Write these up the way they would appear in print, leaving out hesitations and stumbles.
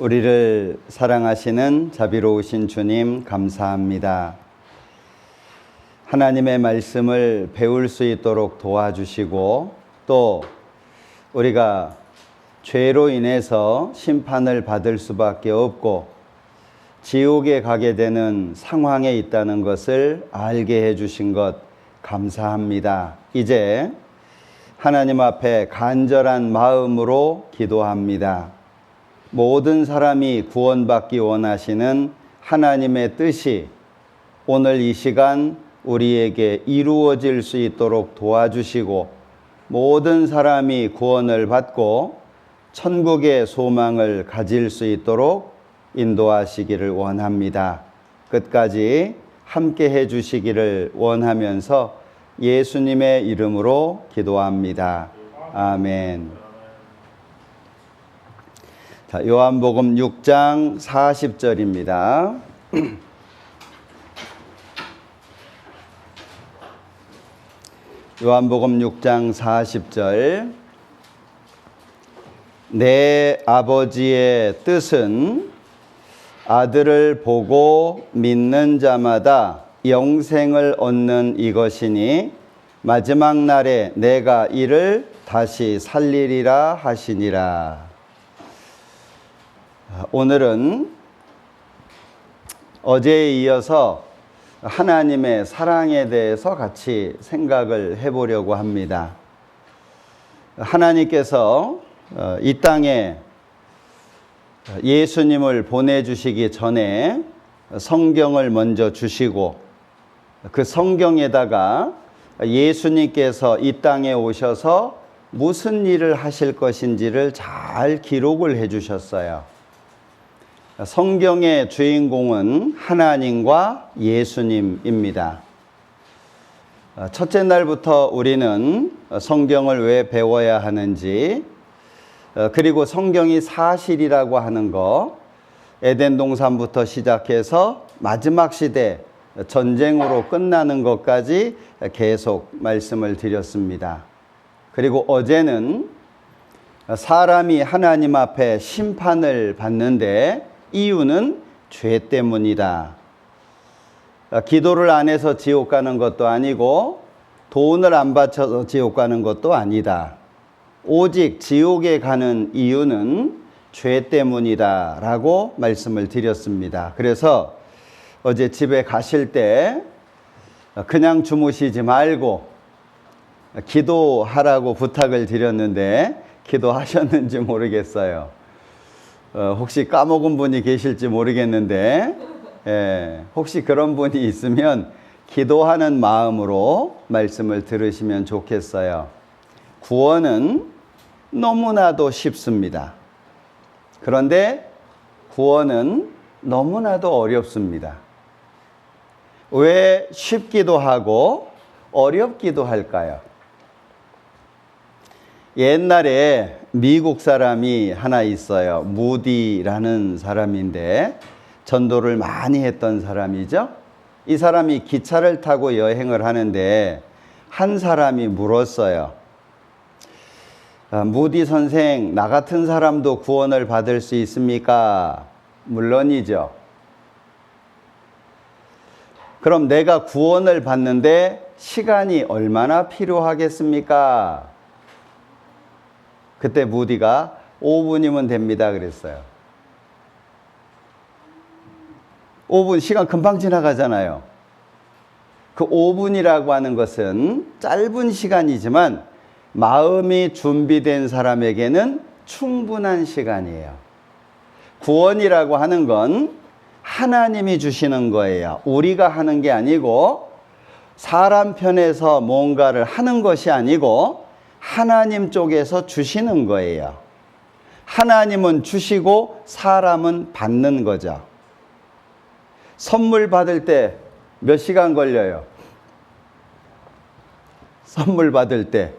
우리를 사랑하시는 자비로우신 주님 감사합니다. 하나님의 말씀을 배울 수 있도록 도와주시고 또 우리가 죄로 인해서 심판을 받을 수밖에 없고 지옥에 가게 되는 상황에 있다는 것을 알게 해주신 것 감사합니다. 이제 하나님 앞에 간절한 마음으로 기도합니다. 모든 사람이 구원받기 원하시는 하나님의 뜻이 오늘 이 시간 우리에게 이루어질 수 있도록 도와주시고 모든 사람이 구원을 받고 천국의 소망을 가질 수 있도록 인도하시기를 원합니다. 끝까지 함께 해주시기를 원하면서 예수님의 이름으로 기도합니다. 아멘. 자, 요한복음 6장 40절입니다. 요한복음 6장 40절. 내 아버지의 뜻은 아들을 보고 믿는 자마다 영생을 얻는 이것이니 마지막 날에 내가 이를 다시 살리리라 하시니라. 오늘은 어제에 이어서 하나님의 사랑에 대해서 같이 생각을 해보려고 합니다. 하나님께서 이 땅에 예수님을 보내주시기 전에 성경을 먼저 주시고 그 성경에다가 예수님께서 이 땅에 오셔서 무슨 일을 하실 것인지를 잘 기록을 해주셨어요. 성경의 주인공은 하나님과 예수님입니다. 첫째 날부터 우리는 성경을 왜 배워야 하는지, 그리고 성경이 사실이라고 하는 거, 에덴 동산부터 시작해서 마지막 시대 전쟁으로 끝나는 것까지 계속 말씀을 드렸습니다. 그리고 어제는 사람이 하나님 앞에 심판을 받는데 이유는 죄 때문이다. 기도를 안 해서 지옥 가는 것도 아니고 돈을 안 바쳐서 지옥 가는 것도 아니다. 오직 지옥에 가는 이유는 죄 때문이다 라고 말씀을 드렸습니다. 그래서 어제 집에 가실 때 그냥 주무시지 말고 기도하라고 부탁을 드렸는데 기도하셨는지 모르겠어요. 혹시 까먹은 분이 계실지 모르겠는데 혹시 그런 분이 있으면 기도하는 마음으로 말씀을 들으시면 좋겠어요. 구원은 너무나도 쉽습니다. 그런데 구원은 너무나도 어렵습니다. 왜 쉽기도 하고 어렵기도 할까요? 옛날에 미국 사람이 하나 있어요. 무디라는 사람인데 전도를 많이 했던 사람이죠. 이 사람이 기차를 타고 여행을 하는데 한 사람이 물었어요. 무디 선생, 나 같은 사람도 구원을 받을 수 있습니까? 물론이죠. 그럼 내가 구원을 받는데 시간이 얼마나 필요하겠습니까? 그때 무디가 5분이면 됩니다 그랬어요. 5분 시간 금방 지나가잖아요. 그 5분이라고 하는 것은 짧은 시간이지만 마음이 준비된 사람에게는 충분한 시간이에요. 구원이라고 하는 건 하나님이 주시는 거예요. 우리가 하는 게 아니고 사람 편에서 뭔가를 하는 것이 아니고 하나님 쪽에서 주시는 거예요. 하나님은 주시고 사람은 받는 거죠. 선물 받을 때 몇 시간 걸려요? 선물 받을 때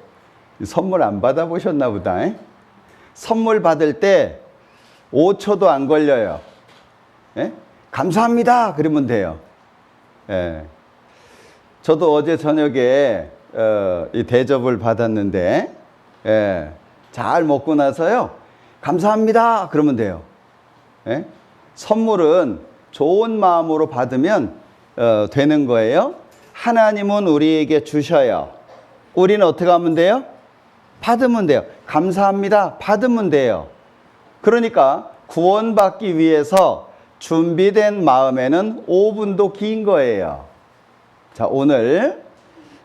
선물 안 받아보셨나 보다. 선물 받을 때 5초도 안 걸려요. 감사합니다 그러면 돼요. 저도 어제 저녁에 이 대접을 받았는데 잘 먹고 나서요 감사합니다 그러면 돼요. 예? 선물은 좋은 마음으로 받으면 되는 거예요. 하나님은 우리에게 주셔요. 우리는 어떻게 하면 돼요? 받으면 돼요. 감사합니다. 받으면 돼요. 그러니까 구원받기 위해서 준비된 마음에는 5분도 긴 거예요. 자, 오늘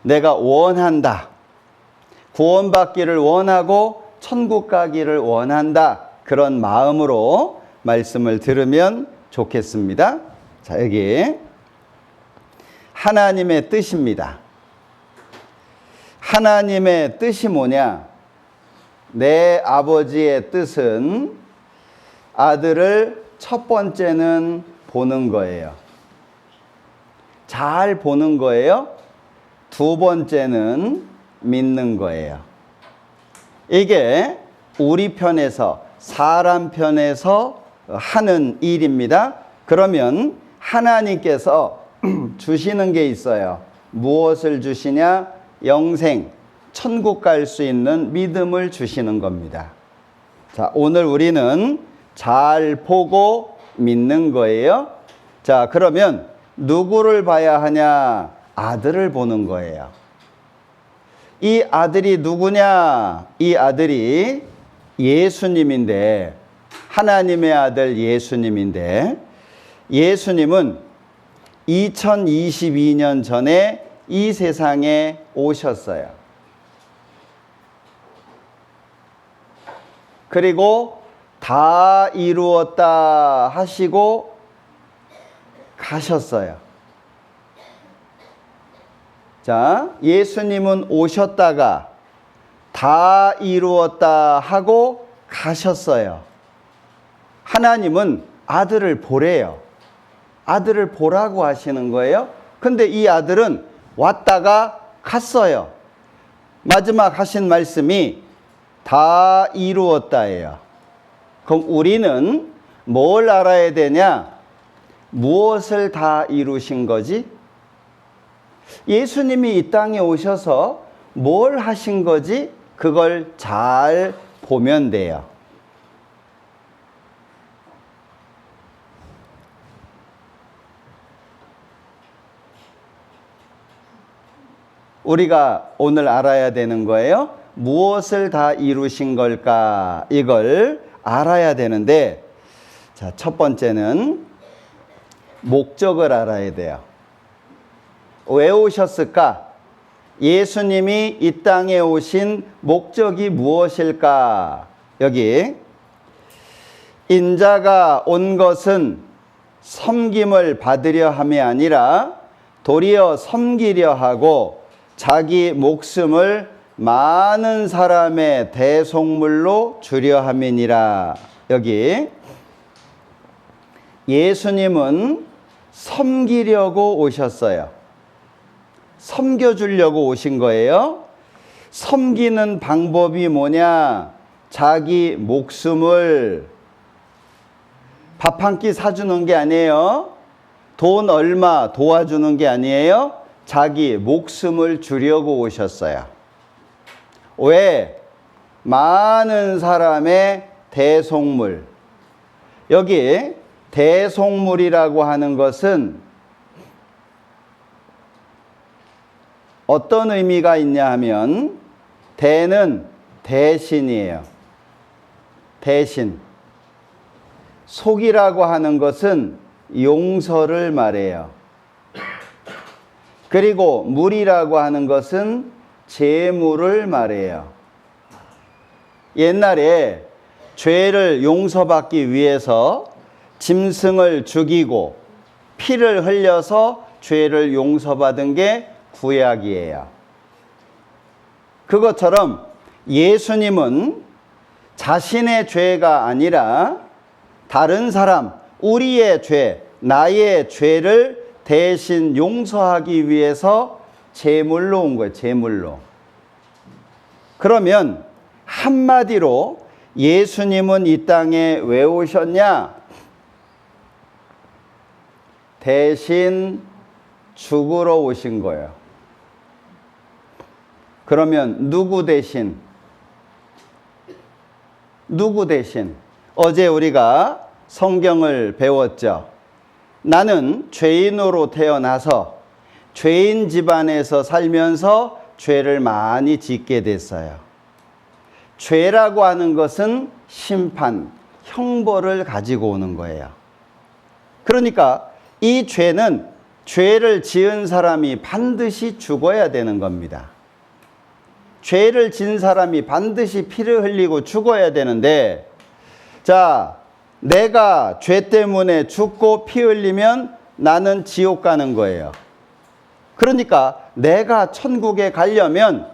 내가 원한다. 구원받기를 원하고 천국 가기를 원한다. 그런 마음으로 말씀을 들으면 좋겠습니다. 자, 여기 하나님의 뜻입니다. 하나님의 뜻이 뭐냐? 내 아버지의 뜻은 아들을 첫 번째는 보는 거예요. 잘 보는 거예요. 두 번째는 믿는 거예요. 이게 우리 편에서, 사람 편에서 하는 일입니다. 그러면 하나님께서 주시는 게 있어요. 무엇을 주시냐? 영생, 천국 갈 수 있는 믿음을 주시는 겁니다. 자, 오늘 우리는 잘 보고 믿는 거예요. 자, 그러면 누구를 봐야 하냐? 아들을 보는 거예요. 이 아들이 누구냐? 이 아들이 예수님인데, 하나님의 아들 예수님인데, 예수님은 2022년 전에 이 세상에 오셨어요. 그리고 다 이루었다 하시고 가셨어요. 자, 예수님은 오셨다가 다 이루었다 하고 가셨어요. 하나님은 아들을 보래요. 아들을 보라고 하시는 거예요. 근데 이 아들은 왔다가 갔어요. 마지막 하신 말씀이 다 이루었다예요. 그럼 우리는 뭘 알아야 되냐? 무엇을 다 이루신 거지? 예수님이 이 땅에 오셔서 뭘 하신 거지? 그걸 잘 보면 돼요. 우리가 오늘 알아야 되는 거예요. 무엇을 다 이루신 걸까? 이걸 알아야 되는데, 자, 첫 번째는 목적을 알아야 돼요. 왜 오셨을까? 예수님이 이 땅에 오신 목적이 무엇일까? 여기 인자가 온 것은 섬김을 받으려 함이 아니라 도리어 섬기려 하고 자기 목숨을 많은 사람의 대속물로 주려 함이니라. 여기 예수님은 섬기려고 오셨어요. 섬겨주려고 오신 거예요. 섬기는 방법이 뭐냐? 자기 목숨을, 밥 한 끼 사주는 게 아니에요. 돈 얼마 도와주는 게 아니에요. 자기 목숨을 주려고 오셨어요. 왜? 많은 사람의 대속물. 여기 대속물이라고 하는 것은 어떤 의미가 있냐 하면, 대는 대신이에요. 대신. 속이라고 하는 것은 용서를 말해요. 그리고 물이라고 하는 것은 재물을 말해요. 옛날에 죄를 용서받기 위해서 짐승을 죽이고 피를 흘려서 죄를 용서받은 게 구약이에요. 그것처럼 예수님은 자신의 죄가 아니라 다른 사람, 우리의 죄, 나의 죄를 대신 용서하기 위해서 제물로 온 거예요. 제물로. 그러면 한마디로 예수님은 이 땅에 왜 오셨냐? 대신 죽으러 오신 거예요. 그러면 누구 대신? 누구 대신? 어제 우리가 성경을 배웠죠. 나는 죄인으로 태어나서 죄인 집안에서 살면서 죄를 많이 짓게 됐어요. 죄라고 하는 것은 심판, 형벌을 가지고 오는 거예요. 그러니까 이 죄는 죄를 지은 사람이 반드시 죽어야 되는 겁니다. 죄를 지은 사람이 반드시 피를 흘리고 죽어야 되는데, 자, 내가 죄 때문에 죽고 피 흘리면 나는 지옥 가는 거예요. 그러니까 내가 천국에 가려면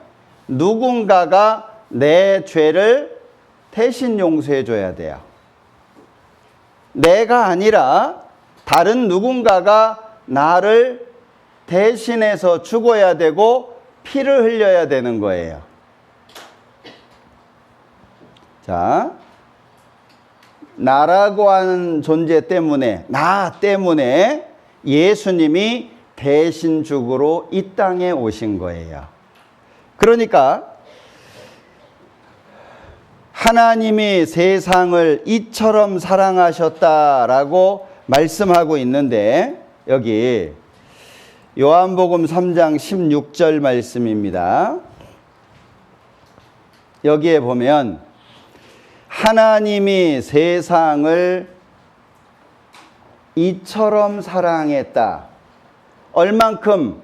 누군가가 내 죄를 대신 용서해 줘야 돼요. 내가 아니라 다른 누군가가 나를 대신해서 죽어야 되고 피를 흘려야 되는 거예요. 자, 나라고 하는 존재 때문에, 나 때문에 예수님이 대신 죽으러 이 땅에 오신 거예요. 그러니까 하나님이 세상을 이처럼 사랑하셨다라고 말씀하고 있는데, 여기 요한복음 3장 16절 말씀입니다. 여기에 보면 하나님이 세상을 이처럼 사랑했다. 얼만큼?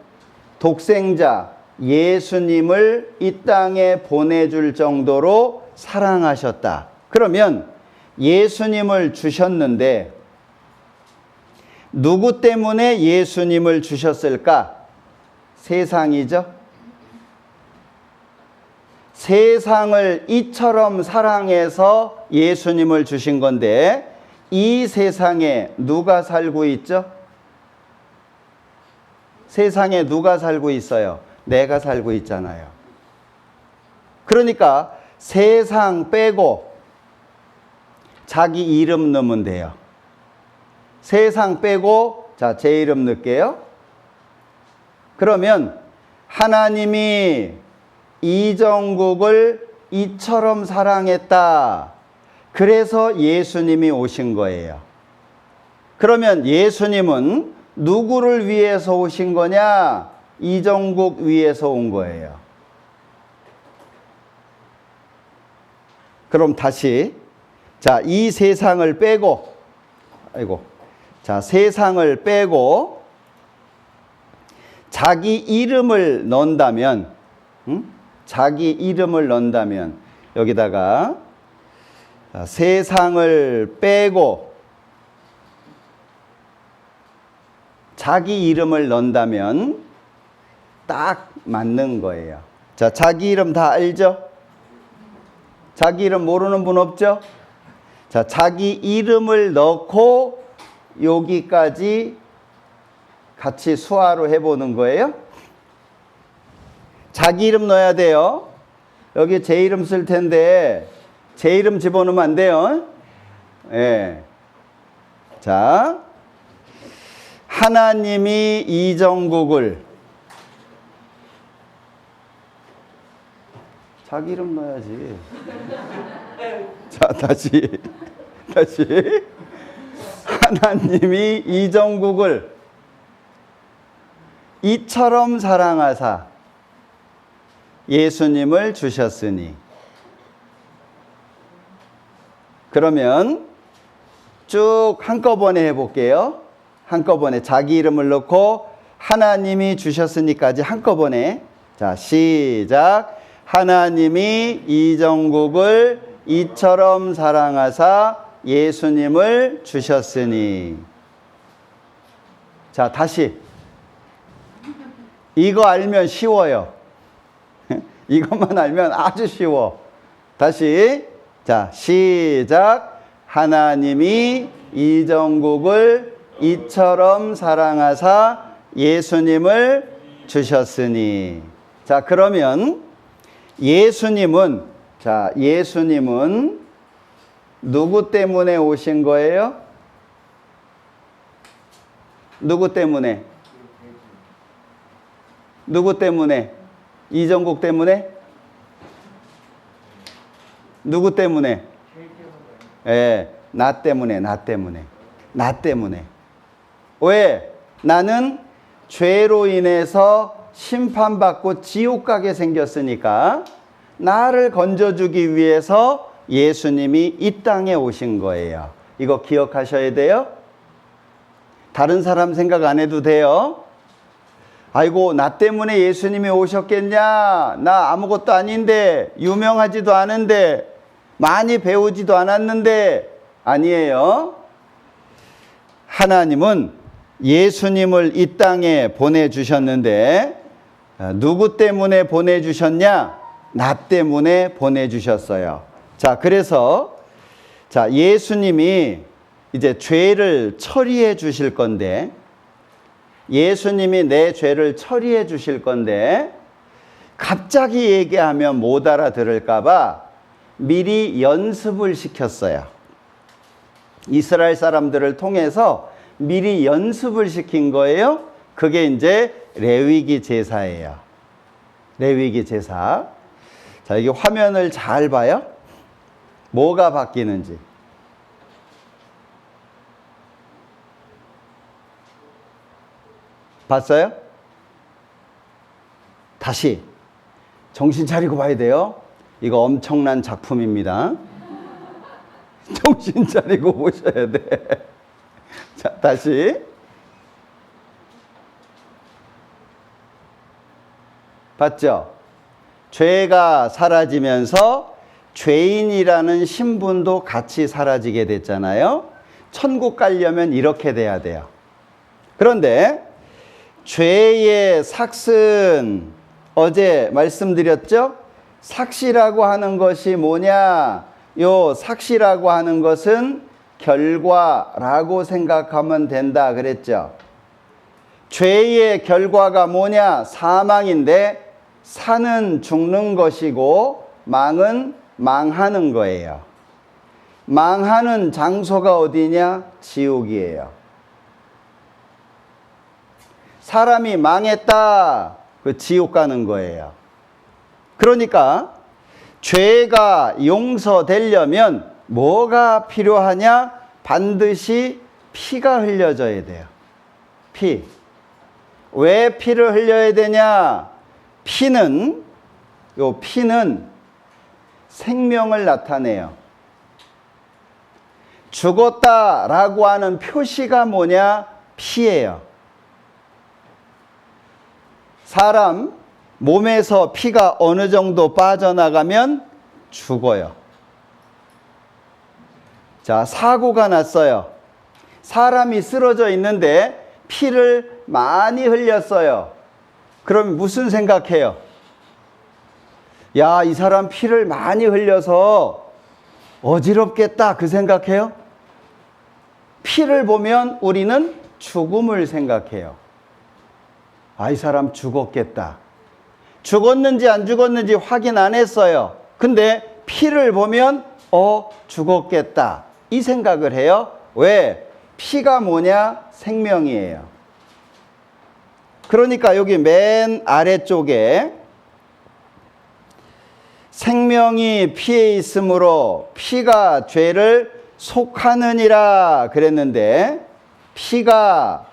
독생자 예수님을 이 땅에 보내줄 정도로 사랑하셨다. 그러면 예수님을 주셨는데 누구 때문에 예수님을 주셨을까? 세상이죠. 세상을 이처럼 사랑해서 예수님을 주신 건데, 이 세상에 누가 살고 있죠? 세상에 누가 살고 있어요? 내가 살고 있잖아요. 그러니까 세상 빼고 자기 이름 넣으면 돼요. 세상 빼고, 자, 제 이름 넣을게요. 그러면 하나님이 이정국을 이처럼 사랑했다. 그래서 예수님이 오신 거예요. 그러면 예수님은 누구를 위해서 오신 거냐? 이정국 위해서 온 거예요. 그럼 다시, 자, 이 세상을 빼고, 자, 세상을 빼고 자기 이름을 넣는다면, 자기 이름을 넣는다면, 여기다가 세상을 빼고 자기 이름을 넣는다면 딱 맞는 거예요. 자, 자기 이름 다 알죠? 자기 이름 모르는 분 없죠? 자, 자기 이름을 넣고 여기까지 같이 수화로 해보는 거예요. 자기 이름 넣어야 돼요. 여기 제 이름 쓸 텐데 제 이름 집어넣으면 안 돼요. 예. 자, 하나님이 이정국을, 자기 이름 넣어야지. 자, 다시. 하나님이 이정국을 이처럼 사랑하사 예수님을 주셨으니. 그러면 쭉 한꺼번에 해볼게요. 한꺼번에 자기 이름을 넣고 하나님이 주셨으니까지 한꺼번에. 자, 시작. 하나님이 이정국을 이처럼 사랑하사 예수님을 주셨으니. 자, 다시. 이거 알면 쉬워요. 이것만 알면 아주 쉬워. 다시. 자, 시작. 하나님이 이정국을 이처럼 사랑하사 예수님을 주셨으니. 자, 그러면 예수님은 누구 때문에 오신 거예요? 누구 때문에? 누구 때문에? 이정국 때문에? 누구 때문에? 예, 나 때문에. 왜? 나는 죄로 인해서 심판받고 지옥 가게 생겼으니까 나를 건져주기 위해서 예수님이 이 땅에 오신 거예요. 이거 기억하셔야 돼요. 다른 사람 생각 안 해도 돼요. 아이고, 나 때문에 예수님이 오셨겠냐? 나 아무것도 아닌데, 유명하지도 않은데, 많이 배우지도 않았는데. 아니에요. 하나님은 예수님을 이 땅에 보내주셨는데, 누구 때문에 보내주셨냐? 나 때문에 보내주셨어요. 자, 그래서, 자, 예수님이 이제 죄를 처리해 주실 건데, 예수님이 내 죄를 처리해 주실 건데 갑자기 얘기하면 못 알아들을까 봐 미리 연습을 시켰어요. 이스라엘 사람들을 통해서 미리 연습을 시킨 거예요. 그게 이제 레위기 제사예요. 레위기 제사. 자, 이게 화면을 잘 봐요. 뭐가 바뀌는지. 봤어요? 다시 정신 차리고 봐야 돼요. 이거 엄청난 작품입니다. 정신 차리고 보셔야 돼. 자, 다시. 봤죠? 죄가 사라지면서 죄인이라는 신분도 같이 사라지게 됐잖아요. 천국 가려면 이렇게 돼야 돼요. 그런데 죄의 삭은 어제 말씀드렸죠? 삭시라고 하는 것이 뭐냐? 요 삭시라고 하는 것은 결과라고 생각하면 된다 그랬죠. 죄의 결과가 뭐냐? 사망인데 사는 죽는 것이고 망은 망하는 거예요. 망하는 장소가 어디냐? 지옥이에요. 사람이 망했다. 그 지옥 가는 거예요. 그러니까 죄가 용서되려면 뭐가 필요하냐? 반드시 피가 흘려져야 돼요. 피. 왜 피를 흘려야 되냐? 피는 생명을 나타내요. 죽었다라고 하는 표시가 뭐냐? 피예요. 사람 몸에서 피가 어느 정도 빠져나가면 죽어요. 자, 사고가 났어요. 사람이 쓰러져 있는데 피를 많이 흘렸어요. 그럼 무슨 생각해요? 야, 이 사람 피를 많이 흘려서 어지럽겠다, 그 생각해요? 피를 보면 우리는 죽음을 생각해요. 아, 이 사람 죽었겠다. 죽었는지 안 죽었는지 확인 안 했어요. 근데 피를 보면 죽었겠다. 이 생각을 해요. 왜? 피가 뭐냐? 생명이에요. 그러니까 여기 맨 아래쪽에 생명이 피에 있으므로 피가 죄를 속하느니라 그랬는데 피가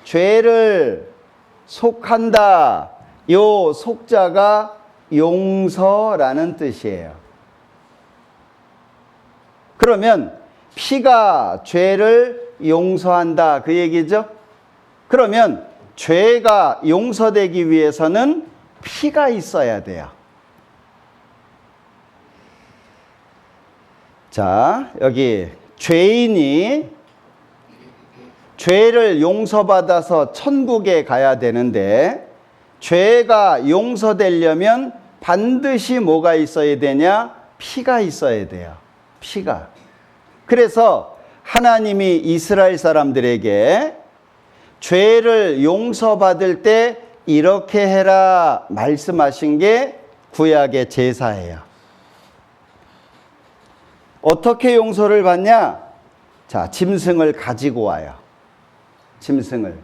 죄를 속한다. 요 속자가 용서라는 뜻이에요. 그러면 피가 죄를 용서한다. 그 얘기죠? 그러면 죄가 용서되기 위해서는 피가 있어야 돼요. 자, 여기 죄인이 죄를 용서받아서 천국에 가야 되는데 죄가 용서되려면 반드시 뭐가 있어야 되냐? 피가 있어야 돼요. 피가. 그래서 하나님이 이스라엘 사람들에게 죄를 용서받을 때 이렇게 해라 말씀하신 게 구약의 제사예요. 어떻게 용서를 받냐? 자, 짐승을 가지고 와요. 짐승을.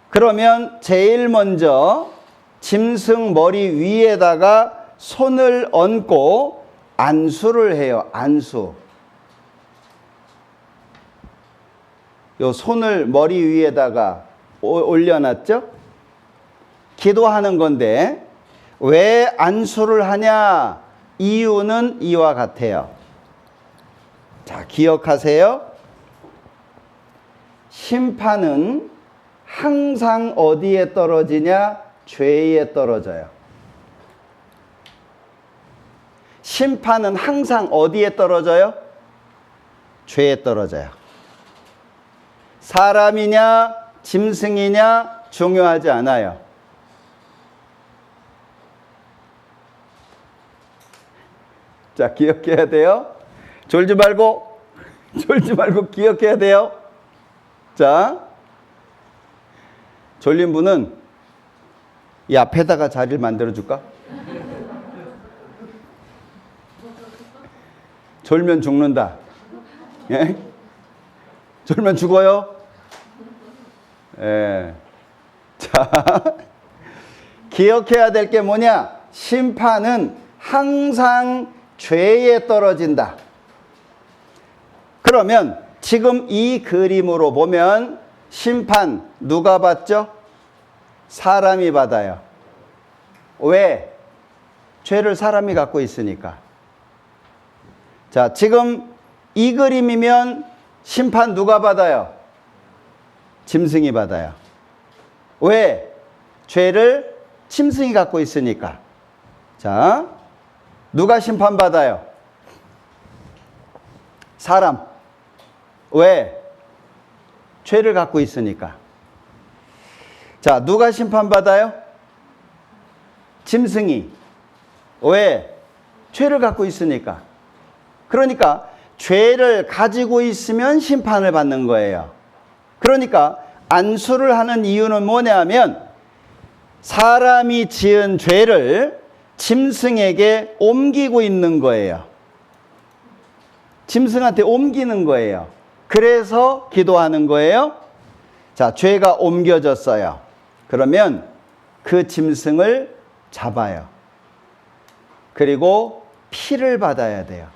그러면 제일 먼저 짐승 머리 위에다가 손을 얹고 안수를 해요. 안수. 요 손을 머리 위에다가 올려놨죠? 기도하는 건데 왜 안수를 하냐? 이유는 이와 같아요. 자, 기억하세요. 심판은 항상 어디에 떨어지냐? 죄에 떨어져요. 심판은 항상 어디에 떨어져요? 죄에 떨어져요. 사람이냐, 짐승이냐 중요하지 않아요. 자, 기억해야 돼요. 졸지 말고 기억해야 돼요. 자, 졸린 분은 이 앞에다가 자리를 만들어 줄까? 졸면 죽는다. 예? 졸면 죽어요? 예. 자, 기억해야 될 게 뭐냐? 심판은 항상 죄에 떨어진다. 그러면 지금 이 그림으로 보면 심판 누가 받죠? 사람이 받아요. 왜? 죄를 사람이 갖고 있으니까. 자, 지금 이 그림이면 심판 누가 받아요? 짐승이 받아요. 왜? 죄를 짐승이 갖고 있으니까. 자, 누가 심판받아요? 사람. 왜? 죄를 갖고 있으니까. 자, 누가 심판받아요? 짐승이. 왜? 죄를 갖고 있으니까. 그러니까 죄를 가지고 있으면 심판을 받는 거예요. 그러니까 안수를 하는 이유는 뭐냐면 사람이 지은 죄를 짐승에게 옮기고 있는 거예요. 짐승한테 옮기는 거예요. 그래서 기도하는 거예요. 자, 죄가 옮겨졌어요. 그러면 그 짐승을 잡아요. 그리고 피를 받아야 돼요.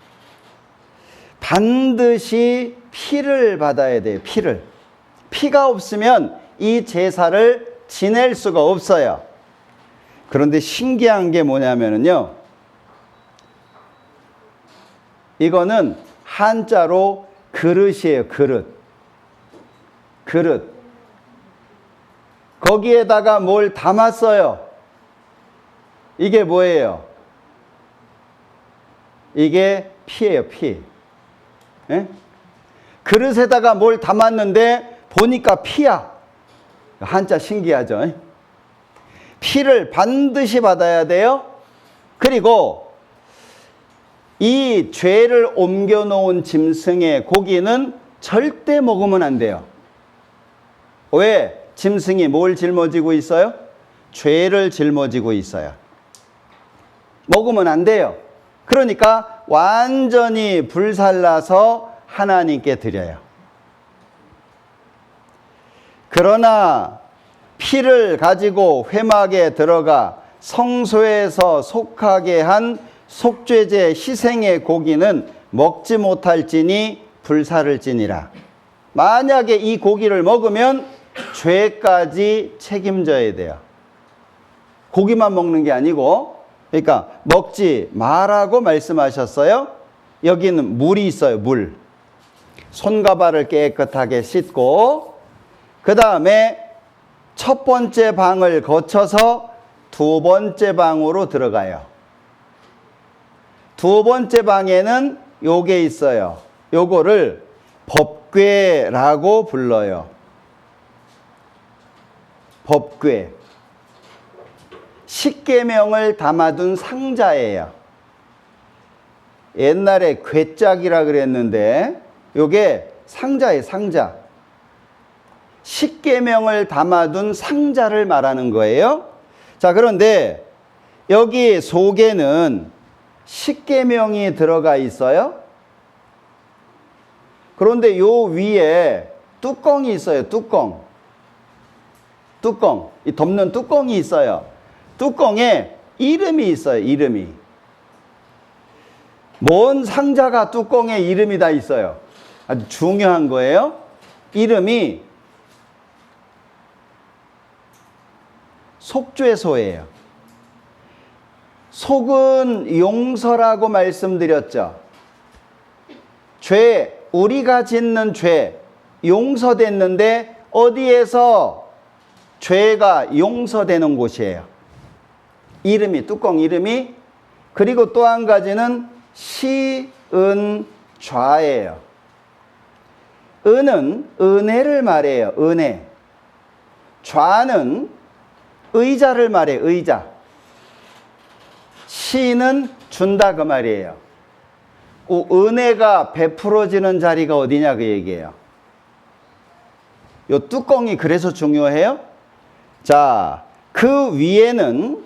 반드시 피를 받아야 돼요. 피를. 피가 없으면 이 제사를 지낼 수가 없어요. 그런데 신기한 게 뭐냐면요. 이거는 한자로 그릇이에요. 그릇. 그릇. 거기에다가 뭘 담았어요. 이게 뭐예요? 이게 피예요. 피. 예? 그릇에다가 뭘 담았는데 보니까 피야. 한자 신기하죠? 피를 반드시 받아야 돼요. 그리고 이 죄를 옮겨놓은 짐승의 고기는 절대 먹으면 안 돼요. 왜? 짐승이 뭘 짊어지고 있어요? 죄를 짊어지고 있어요. 먹으면 안 돼요. 그러니까 완전히 불살라서 하나님께 드려요. 그러나 피를 가지고 회막에 들어가 성소에서 속하게 한 속죄제 희생의 고기는 먹지 못할지니 불사를지니라. 만약에 이 고기를 먹으면 죄까지 책임져야 돼요. 고기만 먹는 게 아니고, 그러니까 먹지 말라고 말씀하셨어요. 여기는 물이 있어요. 물. 손가발을 깨끗하게 씻고 그 다음에 첫 번째 방을 거쳐서 두 번째 방으로 들어가요. 두 번째 방에는 요게 있어요. 요거를 법궤라고 불러요. 법궤. 십계명을 담아둔 상자예요. 옛날에 궤짝이라 그랬는데 요게 상자예요. 상자. 십계명을 담아둔 상자를 말하는 거예요. 자, 그런데 여기 속에는 십계명이 들어가 있어요. 그런데 요 위에 뚜껑이 있어요. 뚜껑. 이 덮는 뚜껑이 있어요. 뚜껑에 이름이 있어요. 이름이. 뭔 상자가 뚜껑에 이름이 다 있어요. 아주 중요한 거예요. 이름이 속죄소예요. 속은 용서라고 말씀드렸죠. 죄, 우리가 짓는 죄 용서됐는데 어디에서 죄가 용서되는 곳이에요? 이름이, 뚜껑 이름이. 그리고 또 한 가지는 시은좌예요. 은은 은혜를 말해요. 은혜. 좌는 의자를 말해요. 의자. 시는 준다 그 말이에요. 은혜가 베풀어지는 자리가 어디냐 그 얘기예요. 요 뚜껑이 그래서 중요해요. 자, 그 위에는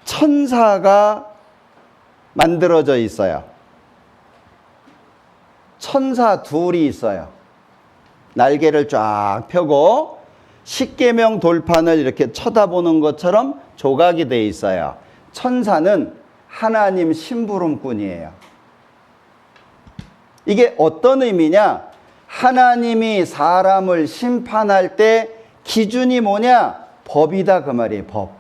천사가 만들어져 있어요. 천사 둘이 있어요. 날개를 쫙 펴고 십계명 돌판을 이렇게 쳐다보는 것처럼 조각이 돼 있어요. 천사는 하나님 심부름꾼이에요. 이게 어떤 의미냐? 하나님이 사람을 심판할 때 기준이 뭐냐? 법이다 그 말이에요. 법.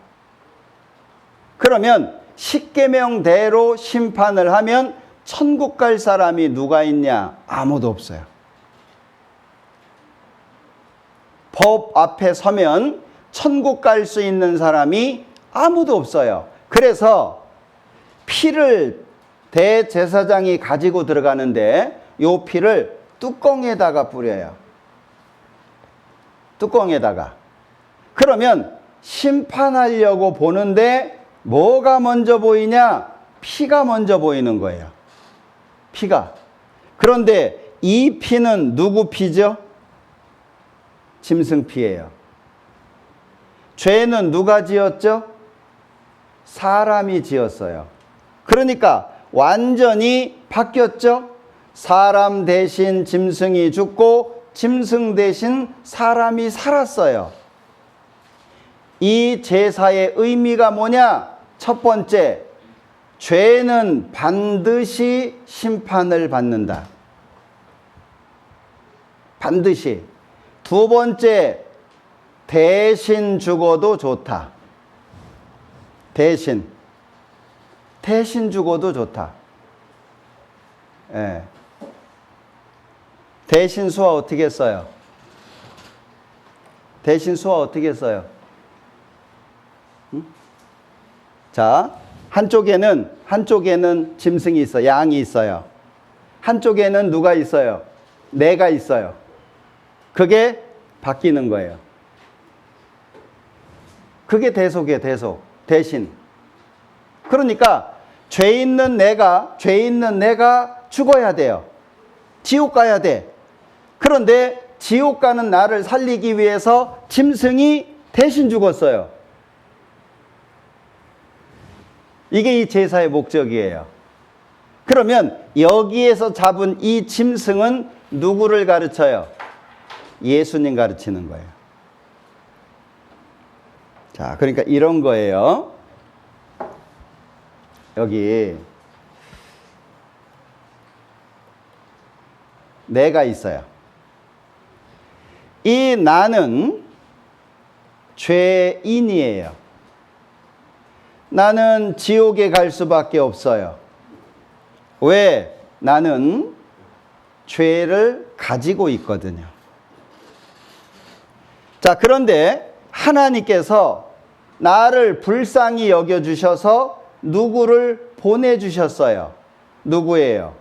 그러면 십계명대로 심판을 하면 천국 갈 사람이 누가 있냐? 아무도 없어요. 법 앞에 서면 천국 갈 수 있는 사람이 아무도 없어요. 그래서 피를 대제사장이 가지고 들어가는데 요 피를 뚜껑에다가 뿌려요. 뚜껑에다가. 그러면 심판하려고 보는데 뭐가 먼저 보이냐? 피가 먼저 보이는 거예요. 피가. 그런데 이 피는 누구 피죠? 짐승 피예요. 죄는 누가 지었죠? 사람이 지었어요. 그러니까 완전히 바뀌었죠? 사람 대신 짐승이 죽고 짐승 대신 사람이 살았어요. 이 제사의 의미가 뭐냐? 첫 번째, 죄는 반드시 심판을 받는다. 반드시. 두 번째, 대신 죽어도 좋다. 대신 죽어도 좋다. 예. 대신 수화 어떻게 써요? 대신 수화 어떻게 써요? 응? 자, 한쪽에는 짐승이 있어요. 양이 있어요. 한쪽에는 누가 있어요? 내가 있어요. 그게 바뀌는 거예요. 그게 대속이에요. 대속. 대신. 그러니까 죄 있는 내가 죽어야 돼요. 지옥 가야 돼. 그런데 지옥 가는 나를 살리기 위해서 짐승이 대신 죽었어요. 이게 이 제사의 목적이에요. 그러면 여기에서 잡은 이 짐승은 누구를 가르쳐요? 예수님 가르치는 거예요. 자, 그러니까 이런 거예요. 여기 내가 있어요. 이 나는 죄인이에요. 나는 지옥에 갈 수밖에 없어요. 왜? 나는 죄를 가지고 있거든요. 자, 그런데 하나님께서 나를 불쌍히 여겨주셔서 누구를 보내주셨어요? 누구예요?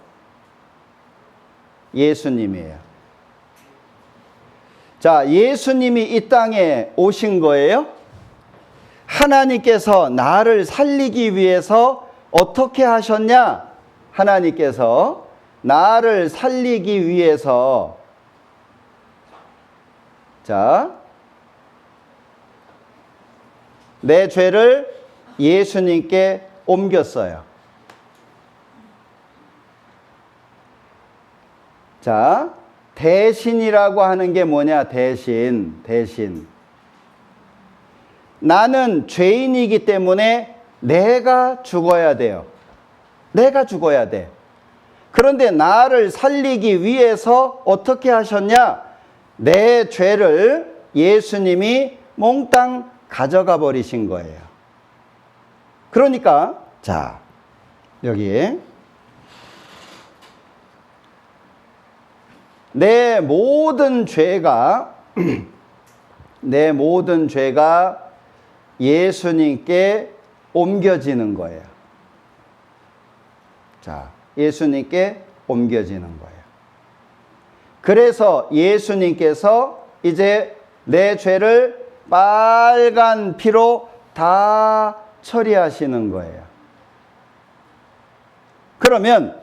예수님이에요. 자, 예수님이 이 땅에 오신 거예요. 하나님께서 나를 살리기 위해서 어떻게 하셨냐? 하나님께서 나를 살리기 위해서 자, 내 죄를 예수님께 옮겼어요. 자, 대신이라고 하는 게 뭐냐? 대신. 나는 죄인이기 때문에 내가 죽어야 돼요. 내가 죽어야 돼. 그런데 나를 살리기 위해서 어떻게 하셨냐? 내 죄를 예수님이 몽땅 가져가 버리신 거예요. 그러니까 자, 여기 내 모든 죄가 내 모든 죄가 예수님께 옮겨지는 거예요. 자, 예수님께 옮겨지는 거예요. 그래서 예수님께서 이제 내 죄를 빨간 피로 다 처리하시는 거예요. 그러면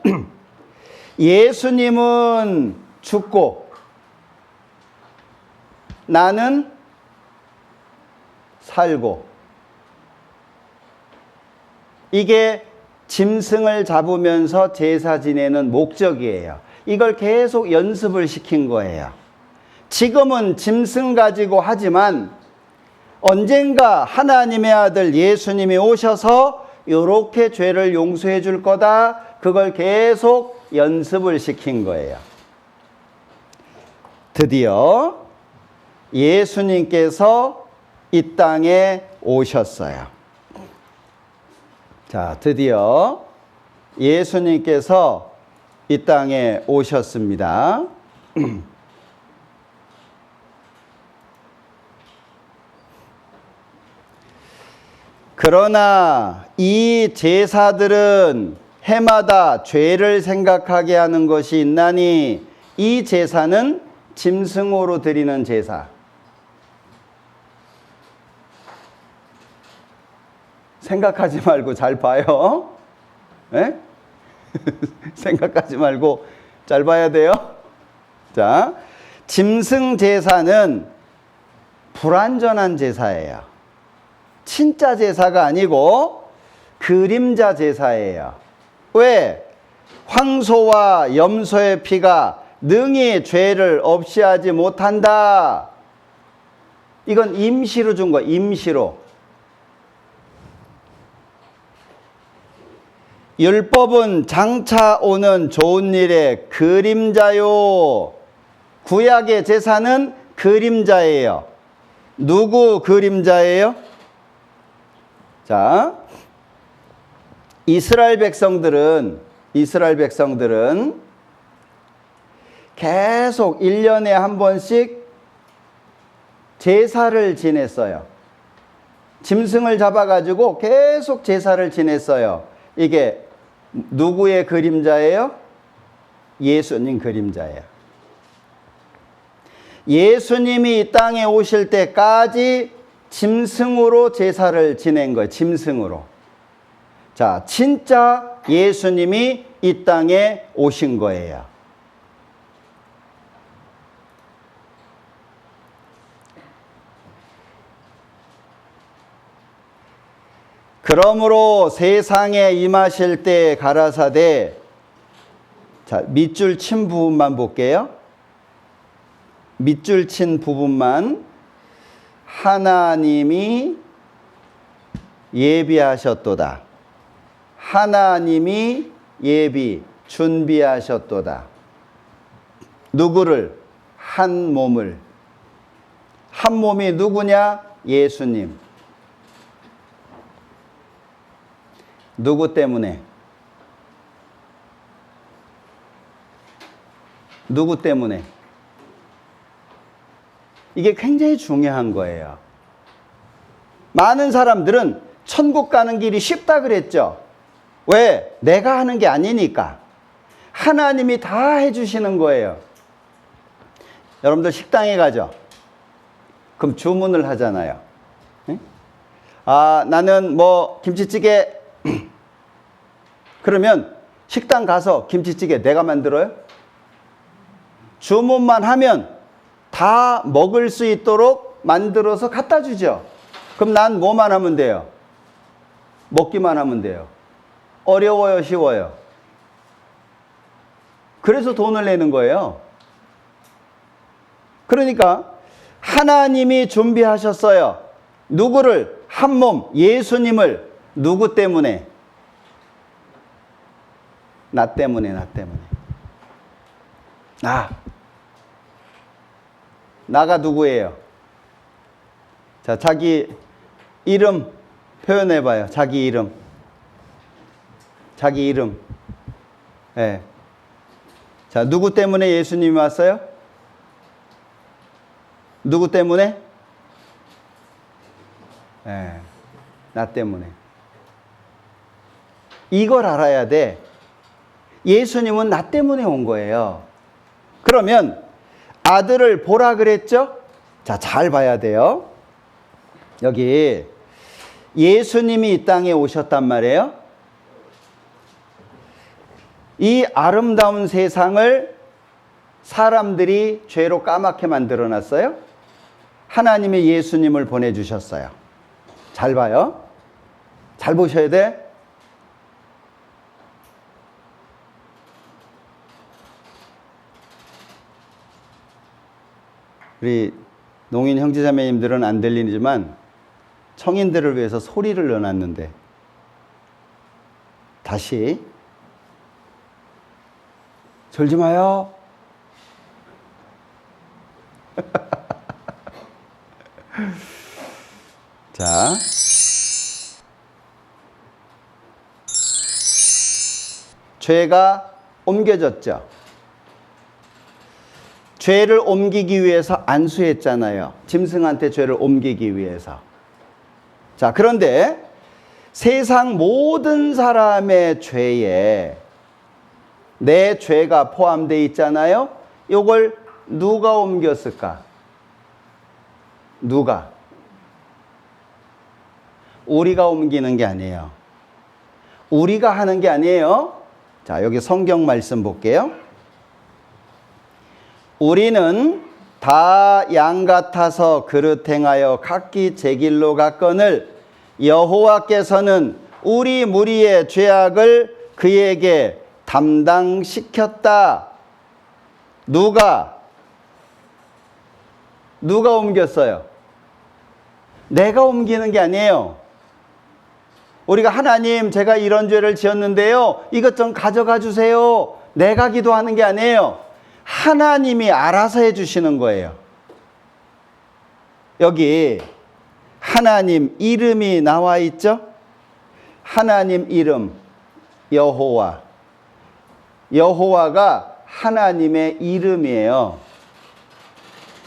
예수님은 죽고 나는 살고, 이게 짐승을 잡으면서 제사 지내는 목적이에요. 이걸 계속 연습을 시킨 거예요. 지금은 짐승 가지고 하지만 언젠가 하나님의 아들 예수님이 오셔서 이렇게 죄를 용서해 줄 거다. 그걸 계속 연습을 시킨 거예요. 드디어 예수님께서 이 땅에 오셨어요. 자, 드디어 예수님께서 이 땅에 오셨습니다. 그러나 이 제사들은 해마다 죄를 생각하게 하는 것이 있나니 이 제사는 짐승으로 드리는 제사. 생각하지 말고 잘 봐요. 네? 생각하지 말고 잘 봐야 돼요. 자, 짐승 제사는 불완전한 제사예요. 진짜 제사가 아니고 그림자 제사예요. 왜? 황소와 염소의 피가 능히 죄를 없이 하지 못한다. 이건 임시로 준 거예요. 임시로. 율법은 장차 오는 좋은 일의 그림자요. 구약의 제사는 그림자예요. 누구 그림자예요? 자, 이스라엘 백성들은 계속 1년에 한 번씩 제사를 지냈어요. 짐승을 잡아가지고 계속 제사를 지냈어요. 이게 누구의 그림자예요? 예수님 그림자예요. 예수님이 이 땅에 오실 때까지 짐승으로 제사를 지낸 거예요. 짐승으로. 자, 진짜 예수님이 이 땅에 오신 거예요. 그러므로 세상에 임하실 때 가라사대, 자, 밑줄 친 부분만 볼게요. 밑줄 친 부분만. 하나님이 예비하셨도다. 하나님이 준비하셨도다. 누구를? 한 몸을. 한 몸이 누구냐? 예수님. 누구 때문에? 누구 때문에? 이게 굉장히 중요한 거예요. 많은 사람들은 천국 가는 길이 쉽다 그랬죠. 왜? 내가 하는 게 아니니까. 하나님이 다 해주시는 거예요. 여러분들 식당에 가죠. 그럼 주문을 하잖아요. 아, 나는 뭐 김치찌개. 그러면 식당 가서 김치찌개 내가 만들어요? 주문만 하면 다 먹을 수 있도록 만들어서 갖다 주죠. 그럼 난 뭐만 하면 돼요? 먹기만 하면 돼요. 어려워요, 쉬워요? 그래서 돈을 내는 거예요. 그러니까 하나님이 준비하셨어요. 누구를? 한 몸, 예수님을. 누구 때문에? 나 때문에. 나가 누구예요? 자, 자기 이름 표현해봐요. 자기 이름. 자기 이름. 예. 자, 누구 때문에 예수님이 왔어요? 누구 때문에? 예. 나 때문에. 이걸 알아야 돼. 예수님은 나 때문에 온 거예요. 그러면 아들을 보라 그랬죠? 자, 잘 봐야 돼요. 여기 예수님이 이 땅에 오셨단 말이에요. 이 아름다운 세상을 사람들이 죄로 까맣게 만들어 놨어요. 하나님이 예수님을 보내주셨어요. 잘 봐요. 잘 보셔야 돼. 우리 농인 형제자매님들은 안 들리지만 청인들을 위해서 소리를 넣어놨는데 다시 졸지 마요. 자, 죄가 옮겨졌죠. 죄를 옮기기 위해서 안수했잖아요. 짐승한테 죄를 옮기기 위해서. 자, 그런데 세상 모든 사람의 죄에 내 죄가 포함되어 있잖아요. 이걸 누가 옮겼을까? 누가? 우리가 옮기는 게 아니에요. 우리가 하는 게 아니에요. 자, 여기 성경 말씀 볼게요. 우리는 다 양 같아서 그릇 행하여 각기 제 길로 갔거늘 여호와께서는 우리 무리의 죄악을 그에게 담당시켰다. 누가 옮겼어요? 내가 옮기는 게 아니에요. 우리가 하나님, 제가 이런 죄를 지었는데요, 이것 좀 가져가 주세요. 내가 기도하는 게 아니에요. 하나님이 알아서 해주시는 거예요. 여기 하나님 이름이 나와 있죠? 하나님 이름 여호와. 여호와가 하나님의 이름이에요.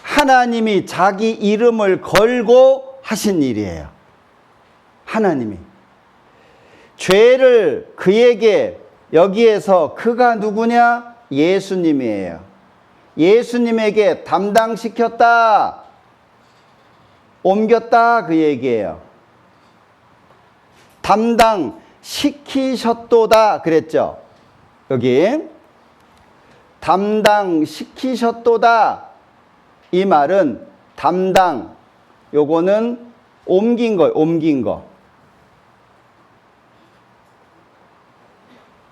하나님이 자기 이름을 걸고 하신 일이에요. 하나님이. 죄를 그에게, 여기에서 그가 누구냐? 예수님이에요. 예수님에게 담당시켰다. 옮겼다 그 얘기예요. 담당시키셨도다 그랬죠. 여기 담당시키셨도다. 이 말은 담당, 요거는 옮긴 거예요. 옮긴 거.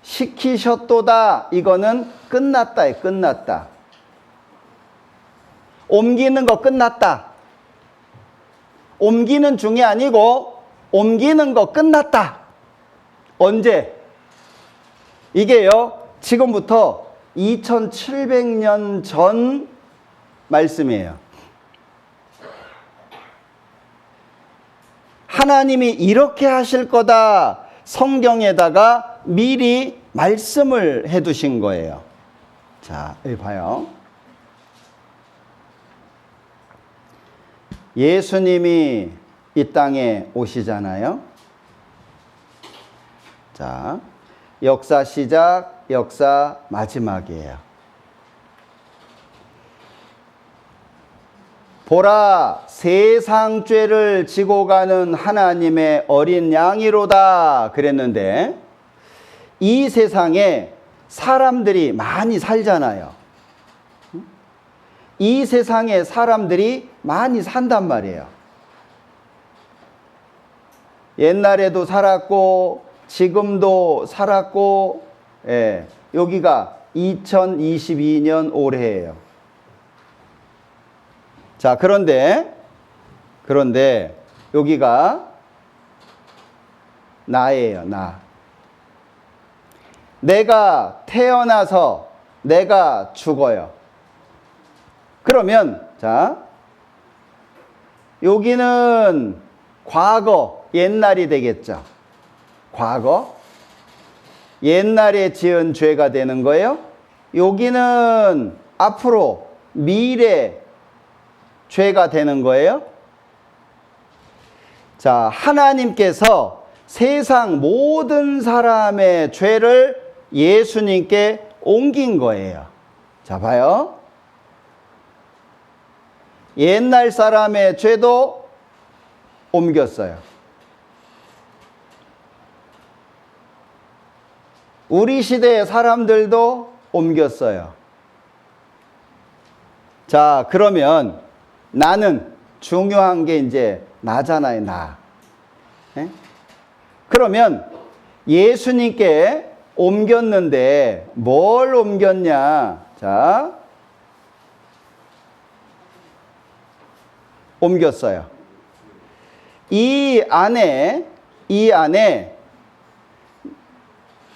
시키셨도다. 이거는 끝났다에 끝났다. 옮기는 거 끝났다. 옮기는 중이 아니고 옮기는 거 끝났다. 언제? 이게요, 지금부터 2700년 전 말씀이에요. 하나님이 이렇게 하실 거다. 성경에다가 미리 말씀을 해 두신 거예요. 자, 여기 봐요. 예수님이 이 땅에 오시잖아요. 자, 역사 시작, 역사 마지막이에요. 보라, 세상 죄를 지고 가는 하나님의 어린 양이로다 그랬는데, 이 세상에 사람들이 많이 살잖아요. 이 세상에 사람들이 많이 산단 말이에요. 옛날에도 살았고 지금도 살았고, 예, 여기가 2022년 올해예요. 자, 그런데 여기가 나예요. 나. 내가 태어나서 내가 죽어요. 그러면 자, 여기는 과거, 옛날이 되겠죠. 과거, 옛날에 지은 죄가 되는 거예요. 여기는 앞으로, 미래 죄가 되는 거예요. 자, 하나님께서 세상 모든 사람의 죄를 예수님께 옮긴 거예요. 자, 봐요. 옛날 사람의 죄도 옮겼어요. 우리 시대의 사람들도 옮겼어요. 자, 그러면 나는 중요한 게 이제 나잖아요, 나. 네? 그러면 예수님께 옮겼는데 뭘 옮겼냐? 자, 옮겼어요. 이 안에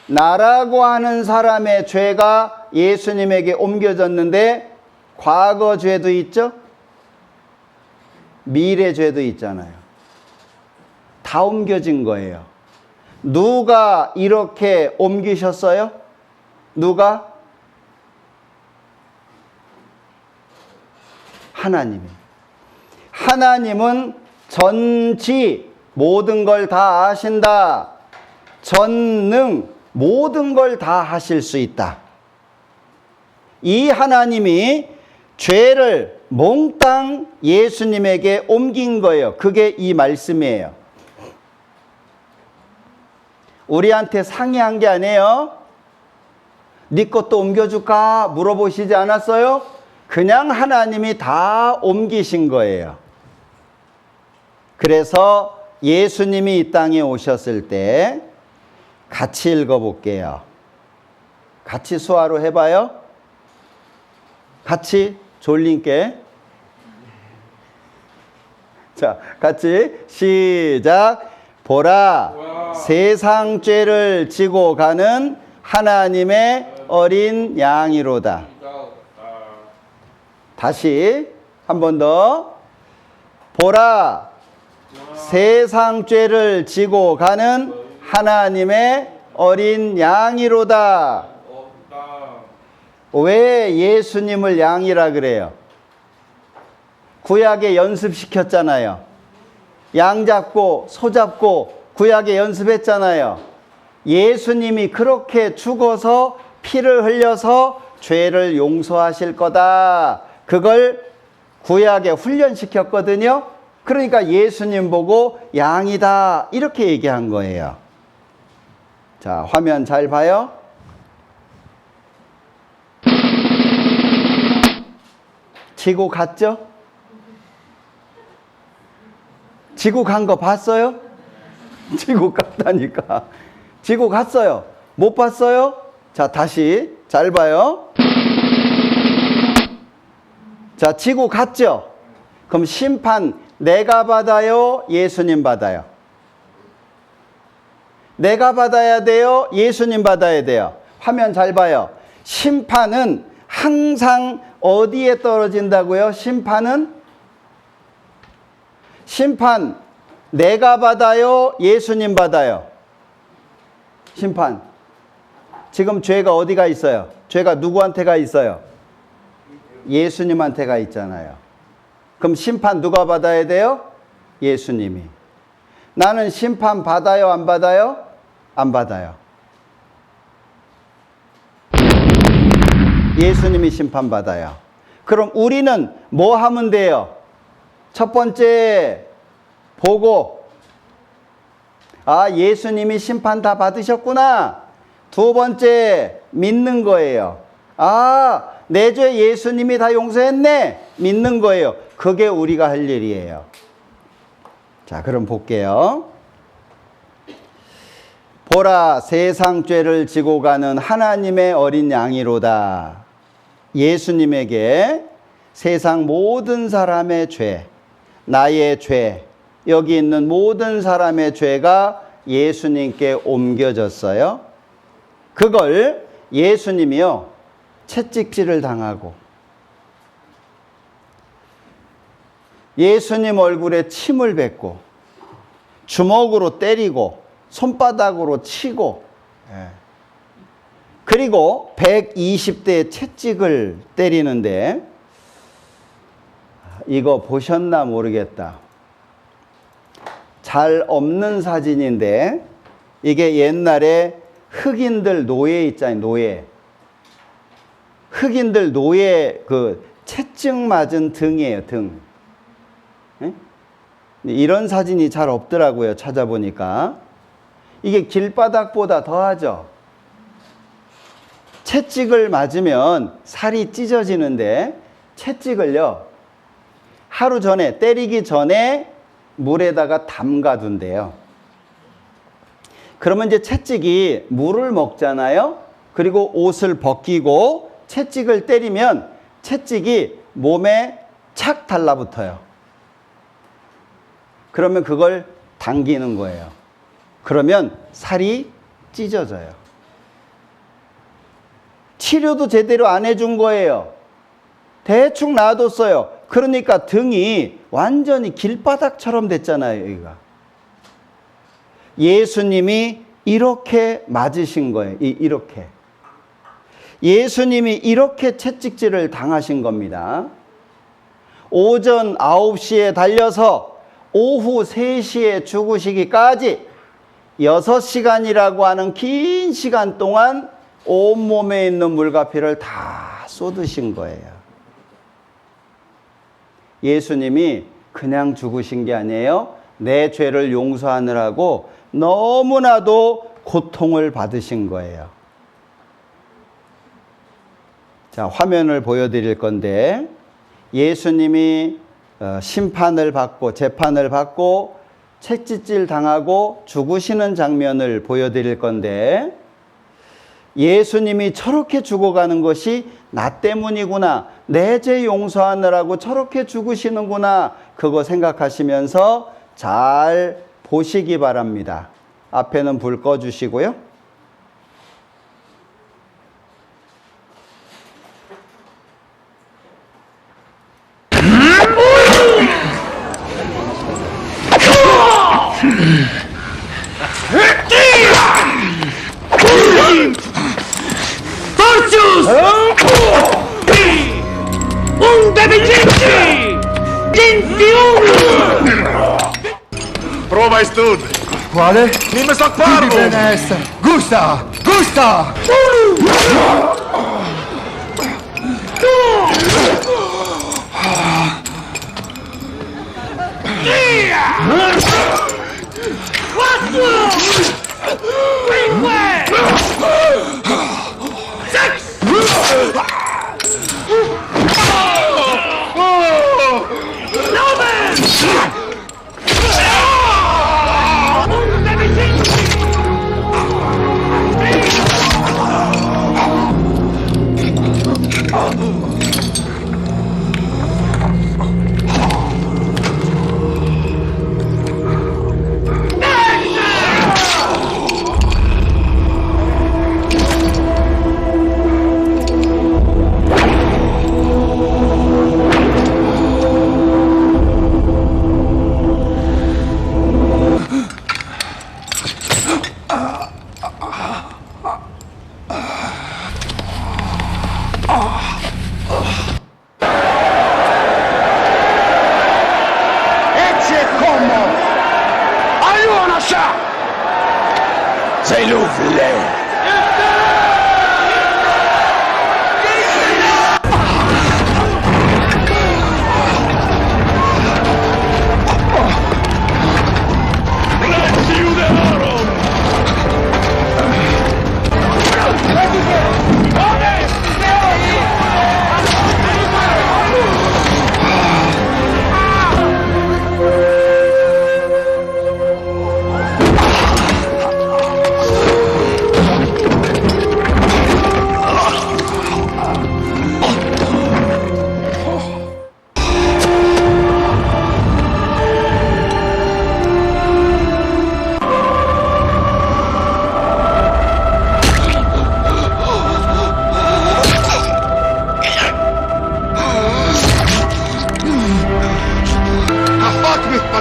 나라고 하는 사람의 죄가 예수님에게 옮겨졌는데 과거 죄도 있죠? 미래 죄도 있잖아요. 다 옮겨진 거예요. 누가 이렇게 옮기셨어요? 누가? 하나님이. 하나님은 전지 모든 걸 다 아신다. 전능 모든 걸 다 하실 수 있다. 이 하나님이 죄를 몽땅 예수님에게 옮긴 거예요. 그게 이 말씀이에요. 우리한테 상의한 게 아니에요. 네 것도 옮겨줄까 물어보시지 않았어요? 그냥 하나님이 다 옮기신 거예요. 그래서 예수님이 이 땅에 오셨을 때 같이 읽어볼게요. 같이 수화로 해봐요. 같이 졸린께. 자, 같이 시작. 보라, 세상 죄를 지고 가는 하나님의 어린 양이로다. 다시 한 번 더. 보라, 세상 죄를 지고 가는 하나님의 어린 양이로다. 왜 예수님을 양이라 그래요? 구약에 연습시켰잖아요. 양 잡고 소 잡고 구약에 연습했잖아요. 예수님이 그렇게 죽어서 피를 흘려서 죄를 용서하실 거다. 그걸 구약에 훈련시켰거든요. 그러니까 예수님 보고 양이다 이렇게 얘기한 거예요. 자, 화면 잘 봐요. 지고 갔죠? 지고 간 거 봤어요? 지고 갔다니까. 지고 갔어요. 못 봤어요? 자, 다시 잘 봐요. 자, 지고 갔죠? 그럼 심판 내가 받아요? 예수님 받아요? 내가 받아야 돼요? 예수님 받아야 돼요? 화면 잘 봐요. 심판은 항상 어디에 떨어진다고요? 심판 내가 받아요? 예수님 받아요? 심판. 지금 죄가 어디가 있어요? 죄가 누구한테가 있어요? 예수님한테가 있잖아요. 그럼 심판 누가 받아야 돼요? 예수님이. 나는 심판 받아요? 안 받아요? 안 받아요. 예수님이 심판 받아요. 그럼 우리는 뭐 하면 돼요? 첫 번째 보고, 아, 예수님이 심판 다 받으셨구나. 두 번째 믿는 거예요. 아, 내 죄 예수님이 다 용서했네. 믿는 거예요. 그게 우리가 할 일이에요. 자, 그럼 볼게요. 보라, 세상 죄를 지고 가는 하나님의 어린 양이로다. 예수님에게 세상 모든 사람의 죄, 나의 죄, 여기 있는 모든 사람의 죄가 예수님께 옮겨졌어요. 그걸 예수님이요, 채찍질을 당하고 예수님 얼굴에 침을 뱉고 주먹으로 때리고 손바닥으로 치고 그리고 120대의 채찍을 때리는데 이거 보셨나 모르겠다. 잘 없는 사진인데 이게 옛날에 흑인들 노예 있잖아요. 노예. 흑인들 노예 그 채찍 맞은 등이에요. 등. 이런 사진이 잘 없더라고요. 찾아보니까. 이게 길바닥보다 더하죠. 채찍을 맞으면 살이 찢어지는데 채찍을요. 하루 전에 때리기 전에 물에다가 담가둔대요. 그러면 이제 채찍이 물을 먹잖아요. 그리고 옷을 벗기고 채찍을 때리면 채찍이 몸에 착 달라붙어요. 그러면 그걸 당기는 거예요. 그러면 살이 찢어져요. 치료도 제대로 안 해준 거예요. 대충 놔뒀어요. 그러니까 등이 완전히 길바닥처럼 됐잖아요. 여기가. 예수님이 이렇게 맞으신 거예요. 이렇게. 예수님이 이렇게 채찍질을 당하신 겁니다. 오전 9시에 달려서 오후 3시에 죽으시기까지 6시간이라고 하는 긴 시간 동안 온몸에 있는 물과 피를 다 쏟으신 거예요. 예수님이 그냥 죽으신 게 아니에요. 내 죄를 용서하느라고 너무나도 고통을 받으신 거예요. 자, 화면을 보여드릴 건데 예수님이 심판을 받고 재판을 받고 채찍질 당하고 죽으시는 장면을 보여드릴 건데 예수님이 저렇게 죽어가는 것이 나 때문이구나. 내 죄 용서하느라고 저렇게 죽으시는구나. 그거 생각하시면서 잘 보시기 바랍니다. 앞에는 불 꺼주시고요. Un deficiente! Prova stud! Quale? Nimm es parvo! Benessa! Gusta! Gusta! Sei l'ouvre!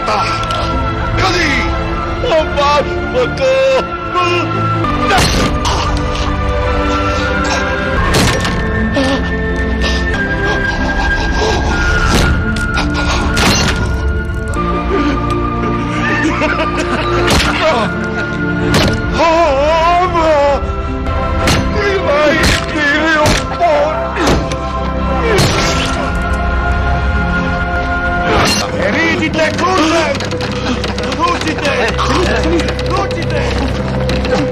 Così! Non basta! Venite, Fuggite!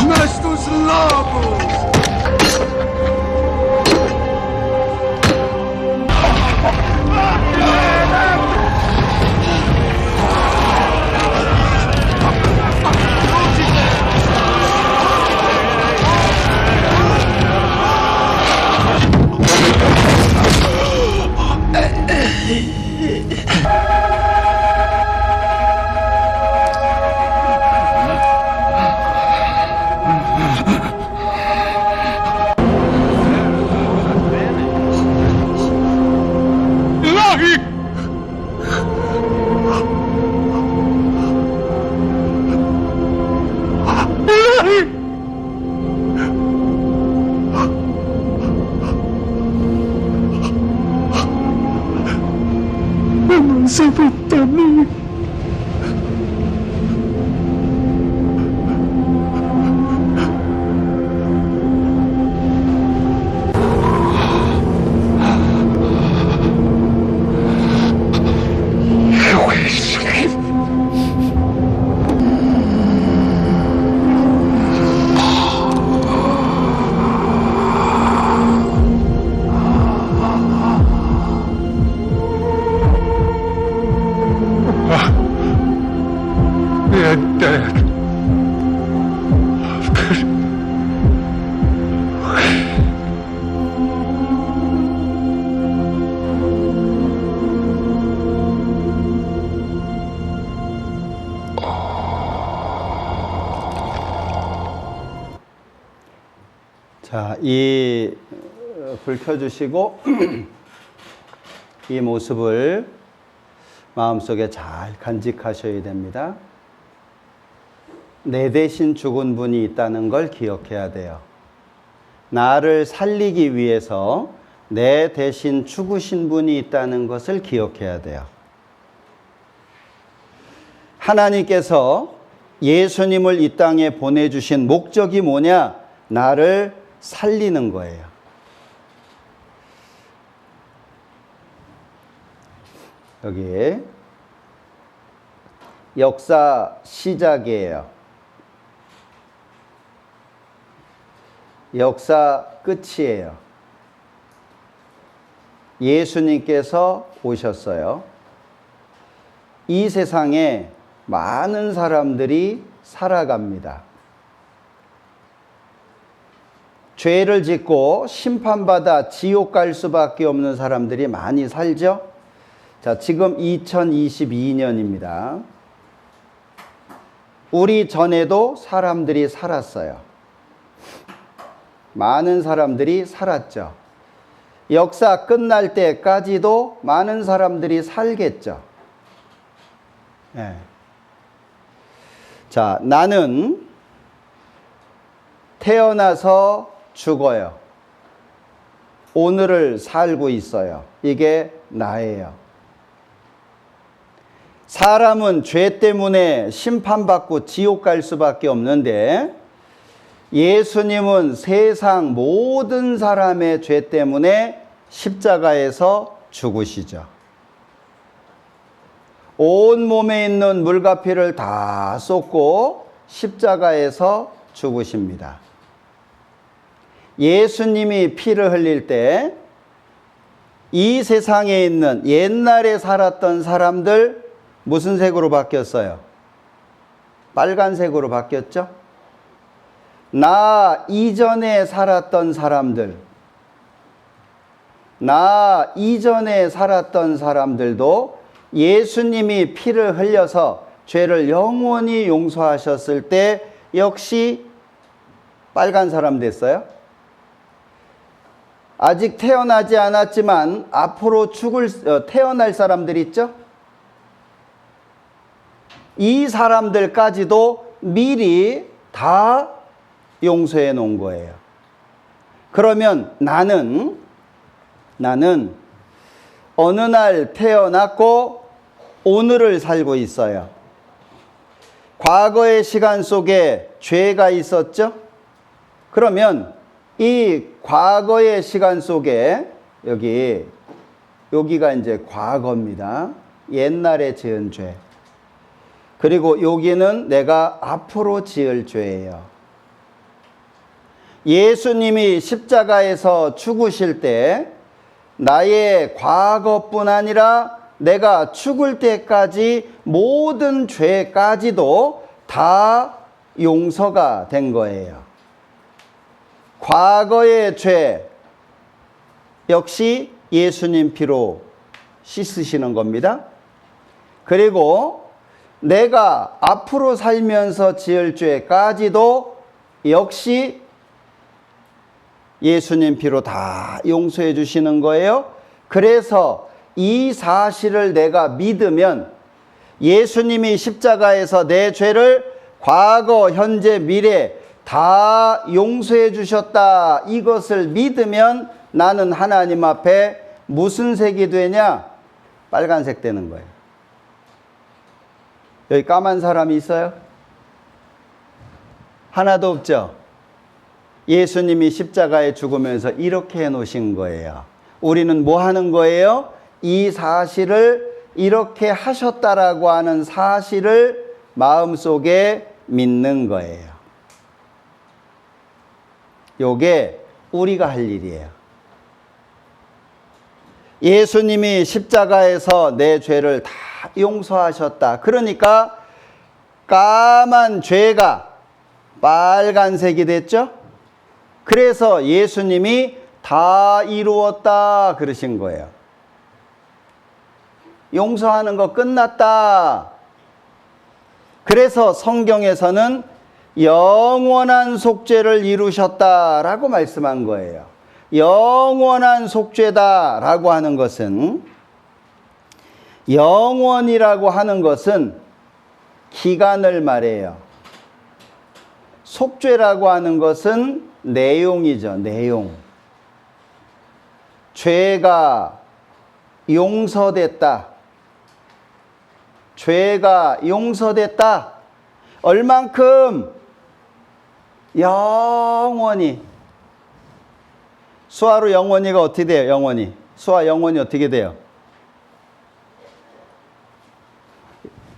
Nestus Labus! Sapetani. They're dead. 자, 불 켜주시고 이 모습을 마음속에 잘 간직하셔야 됩니다. 내 대신 죽은 분이 있다는 걸 기억해야 돼요. 나를 살리기 위해서 내 대신 죽으신 분이 있다는 것을 기억해야 돼요. 하나님께서 예수님을 이 땅에 보내주신 목적이 뭐냐? 나를 살리는 거예요. 여기 역사 시작이에요. 역사 끝이에요. 예수님께서 오셨어요. 이 세상에 많은 사람들이 살아갑니다. 죄를 짓고 심판받아 지옥 갈 수밖에 없는 사람들이 많이 살죠? 자, 지금 2022년입니다. 우리 전에도 사람들이 살았어요. 많은 사람들이 살았죠. 역사 끝날 때까지도 많은 사람들이 살겠죠. 네. 자, 나는 태어나서 죽어요. 오늘을 살고 있어요. 이게 나예요. 사람은 죄 때문에 심판받고 지옥 갈 수밖에 없는데 예수님은 세상 모든 사람의 죄 때문에 십자가에서 죽으시죠. 온 몸에 있는 물과 피를 다 쏟고 십자가에서 죽으십니다. 예수님이 피를 흘릴 때 이 세상에 있는 옛날에 살았던 사람들 무슨 색으로 바뀌었어요? 빨간색으로 바뀌었죠? 나 이전에 살았던 사람들, 나 이전에 살았던 사람들도 예수님이 피를 흘려서 죄를 영원히 용서하셨을 때 역시 빨간 사람 됐어요. 아직 태어나지 않았지만 앞으로 태어날 사람들 있죠? 이 사람들까지도 미리 다 용서해 놓은 거예요. 그러면 나는 어느 날 태어났고 오늘을 살고 있어요. 과거의 시간 속에 죄가 있었죠? 그러면 이 과거의 시간 속에 여기가 이제 과거입니다. 옛날에 지은 죄. 그리고 여기는 내가 앞으로 지을 죄예요. 예수님이 십자가에서 죽으실 때 나의 과거뿐 아니라 내가 죽을 때까지 모든 죄까지도 다 용서가 된 거예요. 과거의 죄 역시 예수님 피로 씻으시는 겁니다. 그리고 내가 앞으로 살면서 지을 죄까지도 역시 예수님 피로 다 용서해 주시는 거예요. 그래서 이 사실을 내가 믿으면 예수님이 십자가에서 내 죄를 과거, 현재, 미래 다 용서해 주셨다. 이것을 믿으면 나는 하나님 앞에 무슨 색이 되냐? 빨간색 되는 거예요. 여기 까만 사람이 있어요? 하나도 없죠? 예수님이 십자가에 죽으면서 이렇게 해놓으신 거예요. 우리는 뭐 하는 거예요? 이 사실을 이렇게 하셨다라고 하는 사실을 마음속에 믿는 거예요. 요게 우리가 할 일이에요. 예수님이 십자가에서 내 죄를 다 용서하셨다. 그러니까 까만 죄가 빨간색이 됐죠? 그래서 예수님이 다 이루었다 그러신 거예요. 용서하는 거 끝났다. 그래서 성경에서는 영원한 속죄를 이루셨다라고 말씀한 거예요. 영원한 속죄다라고 하는 것은, 영원이라고 하는 것은 기간을 말해요. 속죄라고 하는 것은 내용이죠. 내용. 죄가 용서됐다. 죄가 용서됐다. 얼만큼? 영원히. 수화로 영원히가 어떻게 돼요? 영원히. 수화 영원히 어떻게 돼요?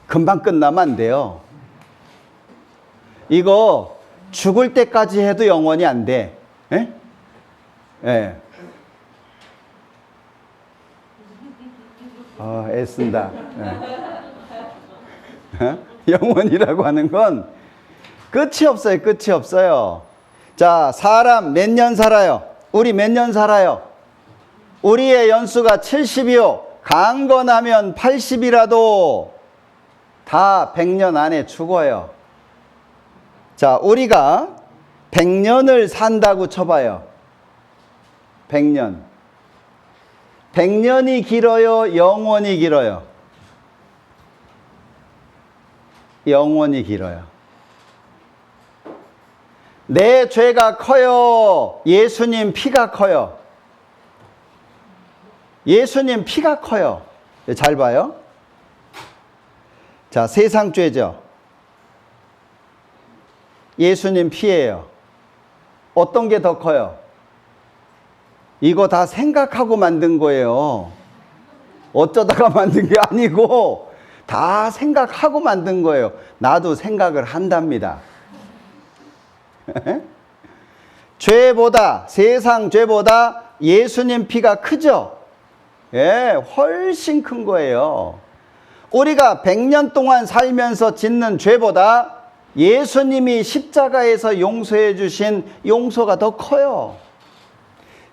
금방 끝나면 안 돼요. 이거 죽을 때까지 해도 영원히 안 돼. 예? 예. 애쓴다. 예. 영원이라고 하는 건 끝이 없어요. 끝이 없어요. 자, 사람 몇 년 살아요? 우리 몇 년 살아요? 우리의 연수가 70이요. 강건하면 80이라도 다 100년 안에 죽어요. 자, 우리가 100년을 산다고 쳐봐요. 100년. 100년이 길어요? 영원히 길어요? 영원히 길어요. 내 죄가 커요? 예수님 피가 커요? 예수님 피가 커요. 잘 봐요. 자, 세상 죄죠. 예수님 피예요. 어떤 게 더 커요? 이거 다 생각하고 만든 거예요. 어쩌다가 만든 게 아니고 다 생각하고 만든 거예요. 나도 생각을 한답니다. 죄보다, 세상 죄보다 예수님 피가 크죠? 예, 훨씬 큰 거예요. 우리가 100년 동안 살면서 짓는 죄보다 예수님이 십자가에서 용서해 주신 용서가 더 커요.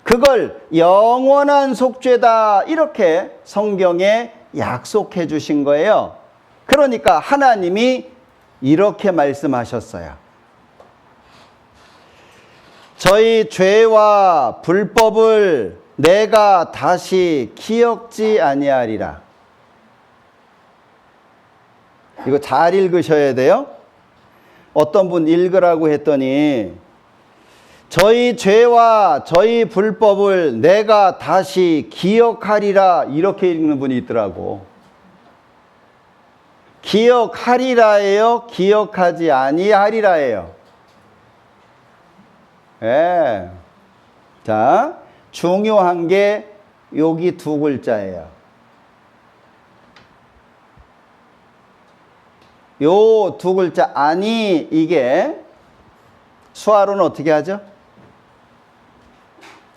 그걸 영원한 속죄다 이렇게 성경에 약속해 주신 거예요. 그러니까 하나님이 이렇게 말씀하셨어요. 저희 죄와 불법을 내가 다시 기억지 아니하리라. 이거 잘 읽으셔야 돼요. 어떤 분 읽으라고 했더니 저희 죄와 저희 불법을 내가 다시 기억하리라 이렇게 읽는 분이 있더라고. 기억하리라예요? 기억하지 아니하리라예요? 예. 자, 중요한 게 여기 두 글자예요. 요 두 글자 아니 이게 수화로는 어떻게 하죠?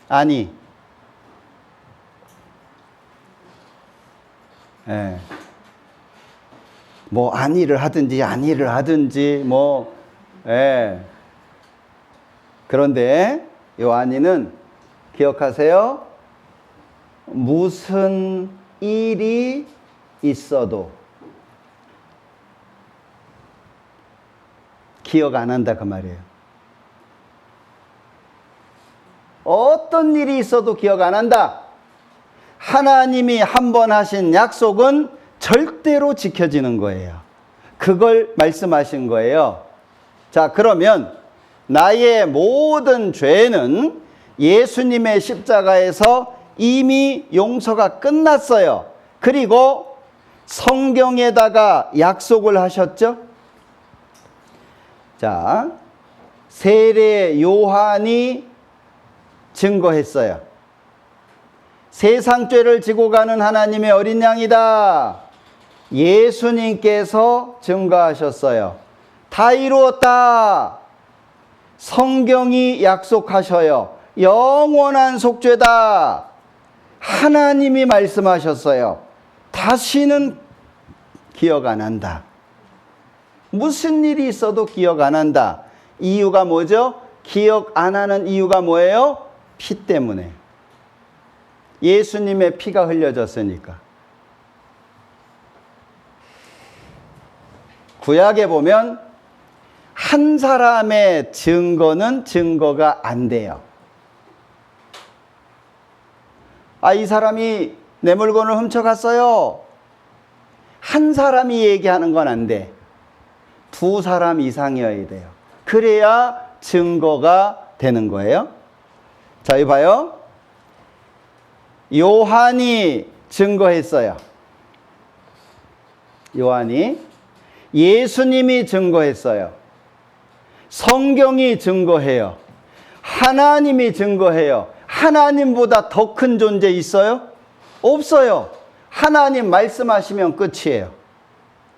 아니. 예. 뭐 아니를 하든지 뭐 예. 그런데 요 아니는 기억하세요. 무슨 일이 있어도 기억 안 한다 그 말이에요. 어떤 일이 있어도 기억 안 한다. 하나님이 한 번 하신 약속은 절대로 지켜지는 거예요. 그걸 말씀하신 거예요. 자, 그러면 나의 모든 죄는 예수님의 십자가에서 이미 용서가 끝났어요. 그리고 성경에다가 약속을 하셨죠? 자, 세례 요한이 증거했어요. 세상 죄를 지고 가는 하나님의 어린 양이다. 예수님께서 증거하셨어요. 다 이루었다. 성경이 약속하셔요. 영원한 속죄다. 하나님이 말씀하셨어요. 다시는 기억 안 한다. 무슨 일이 있어도 기억 안 한다. 이유가 뭐죠? 기억 안 하는 이유가 뭐예요? 피 때문에. 예수님의 피가 흘려졌으니까. 구약에 보면 한 사람의 증거는 증거가 안 돼요. 아, 이 사람이 내 물건을 훔쳐갔어요. 한 사람이 얘기하는 건 안 돼. 두 사람 이상이어야 돼요. 그래야 증거가 되는 거예요. 자, 이거 봐요. 요한이 증거했어요. 요한이. 예수님이 증거했어요. 성경이 증거해요. 하나님이 증거해요. 하나님보다 더 큰 존재 있어요? 없어요. 하나님 말씀하시면 끝이에요.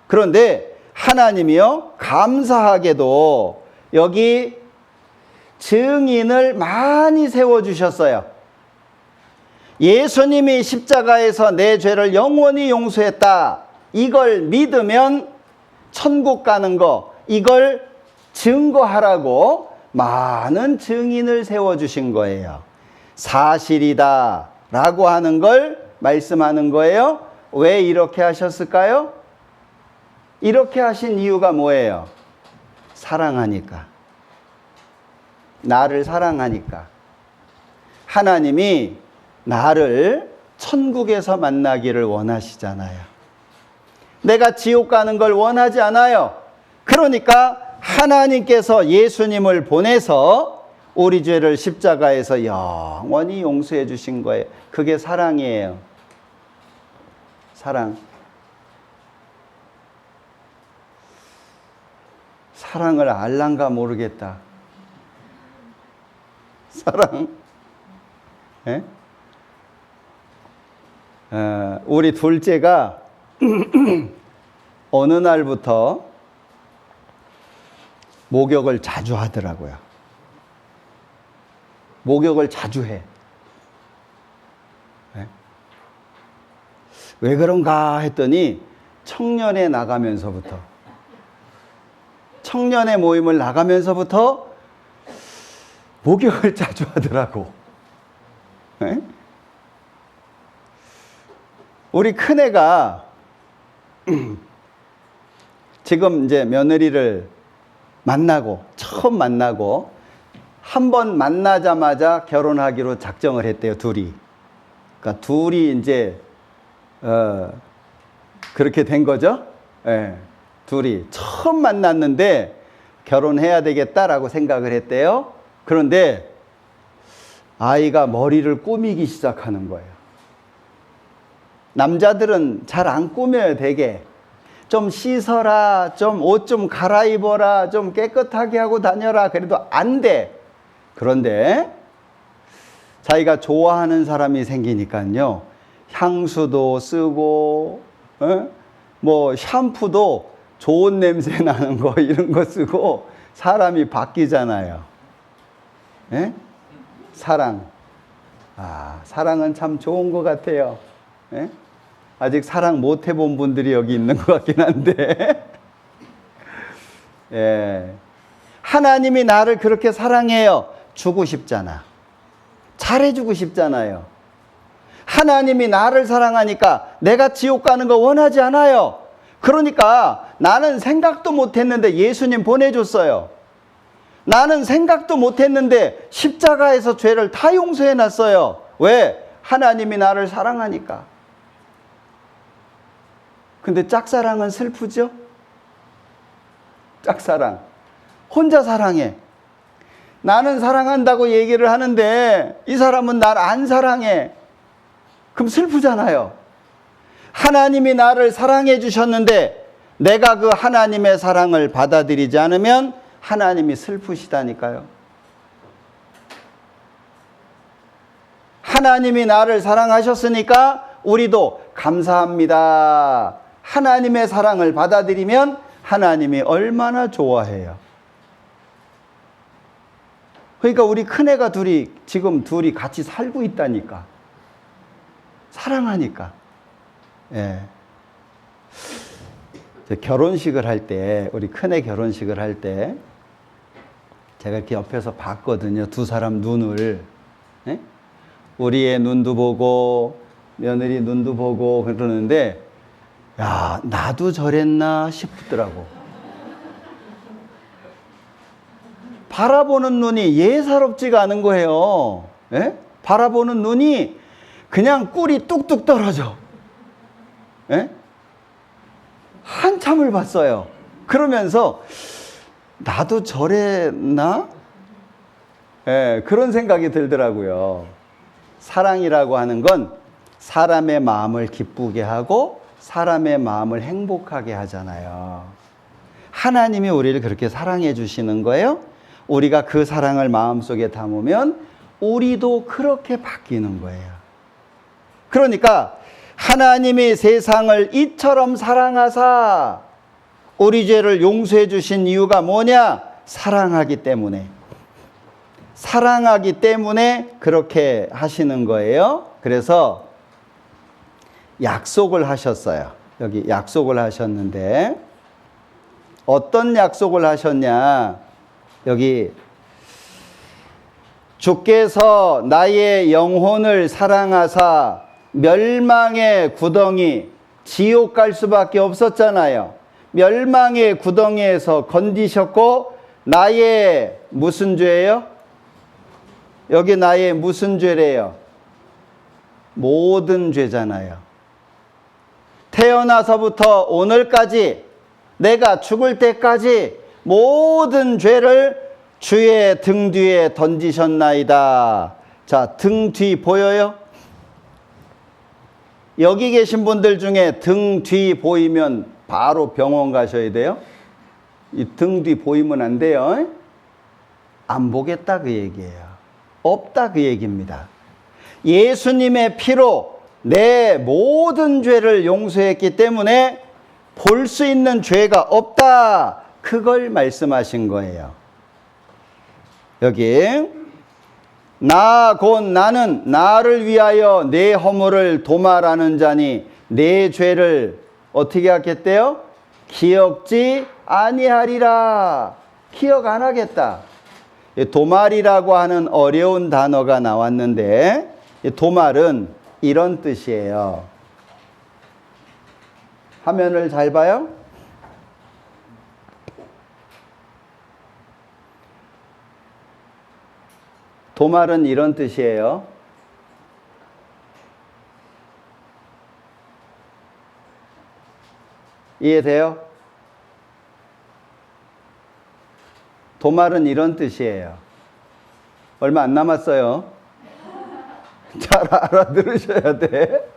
그런데 하나님이요, 감사하게도 여기 증인을 많이 세워주셨어요. 예수님이 십자가에서 내 죄를 영원히 용서했다. 이걸 믿으면 천국 가는 거, 이걸 증거하라고 많은 증인을 세워주신 거예요. 사실이다 라고 하는 걸 말씀하는 거예요. 왜 이렇게 하셨을까요? 이렇게 하신 이유가 뭐예요? 사랑하니까. 나를 사랑하니까. 하나님이 나를 천국에서 만나기를 원하시잖아요. 내가 지옥 가는 걸 원하지 않아요. 그러니까 하나님께서 예수님을 보내서 우리 죄를 십자가에서 영원히 용서해 주신 거예요. 그게 사랑이에요. 사랑. 사랑을 알란가 모르겠다. 사랑. 예? 우리 둘째가 어느 날부터 목욕을 자주 하더라고요. 목욕을 자주 해. 네? 왜 그런가 했더니 청년회 나가면서부터, 청년회 모임을 나가면서부터 목욕을 자주 하더라고. 우리 큰애가 지금 이제 며느리를 처음 만나고 한 번 만나자마자 결혼하기로 작정을 했대요, 둘이. 그러니까 둘이 이제 그렇게 된 거죠. 예, 둘이 처음 만났는데 결혼해야 되겠다라고 생각을 했대요. 그런데 아이가 머리를 꾸미기 시작하는 거예요. 남자들은 잘 안 꾸며요, 되게. 좀 씻어라, 좀 옷 좀 갈아입어라, 좀 깨끗하게 하고 다녀라. 그래도 안 돼. 그런데 자기가 좋아하는 사람이 생기니까요, 향수도 쓰고, 뭐 샴푸도 좋은 냄새 나는 거 이런 거 쓰고 사람이 바뀌잖아요. 예? 사랑. 사랑은 참 좋은 것 같아요. 예? 아직 사랑 못 해본 분들이 여기 있는 것 같긴 한데. 예. 하나님이 나를 그렇게 사랑해요. 주고 싶잖아. 잘해주고 싶잖아요. 하나님이 나를 사랑하니까 내가 지옥 가는 거 원하지 않아요. 그러니까 나는 생각도 못 했는데 예수님 보내줬어요. 나는 생각도 못 했는데 십자가에서 죄를 다 용서해 놨어요. 왜? 하나님이 나를 사랑하니까. 근데 짝사랑은 슬프죠? 짝사랑. 혼자 사랑해. 나는 사랑한다고 얘기를 하는데 이 사람은 날 안 사랑해. 그럼 슬프잖아요. 하나님이 나를 사랑해 주셨는데 내가 그 하나님의 사랑을 받아들이지 않으면 하나님이 슬프시다니까요. 하나님이 나를 사랑하셨으니까 우리도 감사합니다. 하나님의 사랑을 받아들이면 하나님이 얼마나 좋아해요. 그러니까 우리 큰애가 지금 둘이 같이 살고 있다니까. 사랑하니까. 예. 결혼식을 할 때, 우리 큰애 결혼식을 할 때, 제가 이렇게 옆에서 봤거든요. 두 사람 눈을. 예? 우리의 눈도 보고, 며느리 눈도 보고 그러는데, 야, 나도 저랬나 싶더라고. 바라보는 눈이 예사롭지가 않은 거예요. 예? 바라보는 눈이 그냥 꿀이 뚝뚝 떨어져. 예? 한참을 봤어요. 그러면서 나도 저랬나? 예, 그런 생각이 들더라고요. 사랑이라고 하는 건 사람의 마음을 기쁘게 하고 사람의 마음을 행복하게 하잖아요. 하나님이 우리를 그렇게 사랑해 주시는 거예요. 우리가 그 사랑을 마음속에 담으면 우리도 그렇게 바뀌는 거예요. 그러니까 하나님이 세상을 이처럼 사랑하사 우리 죄를 용서해 주신 이유가 뭐냐? 사랑하기 때문에. 사랑하기 때문에 그렇게 하시는 거예요. 그래서 약속을 하셨어요. 여기 약속을 하셨는데 어떤 약속을 하셨냐? 여기 주께서 나의 영혼을 사랑하사 멸망의 구덩이, 지옥 갈 수밖에 없었잖아요. 멸망의 구덩이에서 건지셨고 나의 무슨 죄예요? 여기 나의 무슨 죄래요? 모든 죄잖아요. 태어나서부터 오늘까지 내가 죽을 때까지 모든 죄를 주의 등 뒤에 던지셨나이다. 자, 등 뒤 보여요? 여기 계신 분들 중에 등 뒤 보이면 바로 병원 가셔야 돼요. 이 등 뒤 보이면 안 돼요. 안 보겠다 그 얘기예요. 없다 그 얘기입니다. 예수님의 피로 내 모든 죄를 용서했기 때문에 볼 수 있는 죄가 없다. 그걸 말씀하신 거예요. 여기 나 곧 나는 나를 위하여 내 허물을 도말하는 자니 내 죄를 어떻게 하겠대요? 기억지 아니하리라. 기억 안 하겠다. 도말이라고 하는 어려운 단어가 나왔는데 도말은 이런 뜻이에요. 화면을 잘 봐요. 도말은 이런 뜻이에요. 이해돼요? 도말은 이런 뜻이에요. 얼마 안 남았어요. 잘 알아들으셔야 돼.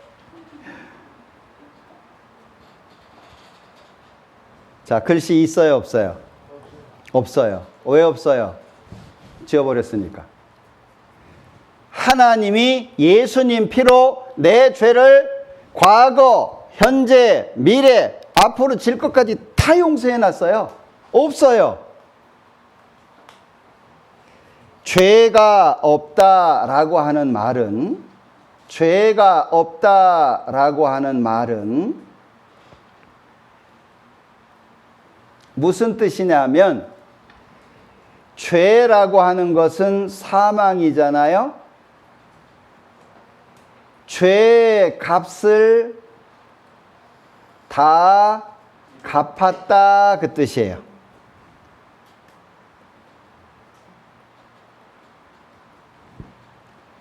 자, 글씨 있어요, 없어요? 없어요. 왜 없어요? 지워버렸으니까. 하나님이 예수님 피로 내 죄를 과거, 현재, 미래, 앞으로 질 것까지 다 용서해 놨어요. 없어요. 죄가 없다라고 하는 말은, 죄가 없다라고 하는 말은 무슨 뜻이냐면, 죄라고 하는 것은 사망이잖아요. 죄의 값을 다 갚았다, 그 뜻이에요.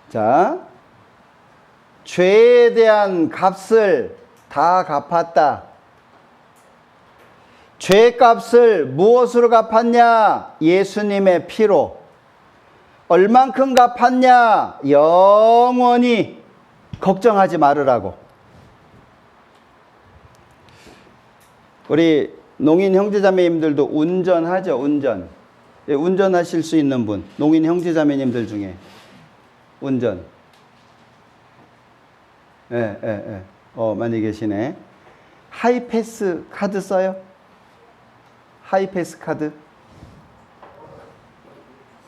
자, 죄에 대한 값을 다 갚았다. 죄값을 무엇으로 갚았냐? 예수님의 피로. 얼만큼 갚았냐? 영원히. 걱정하지 말으라고. 우리 농인 형제자매님들도 운전하죠, 운전. 예, 운전하실 수 있는 분, 농인 형제자매님들 중에 운전. 많이 계시네. 하이패스 카드 써요? 하이패스 카드?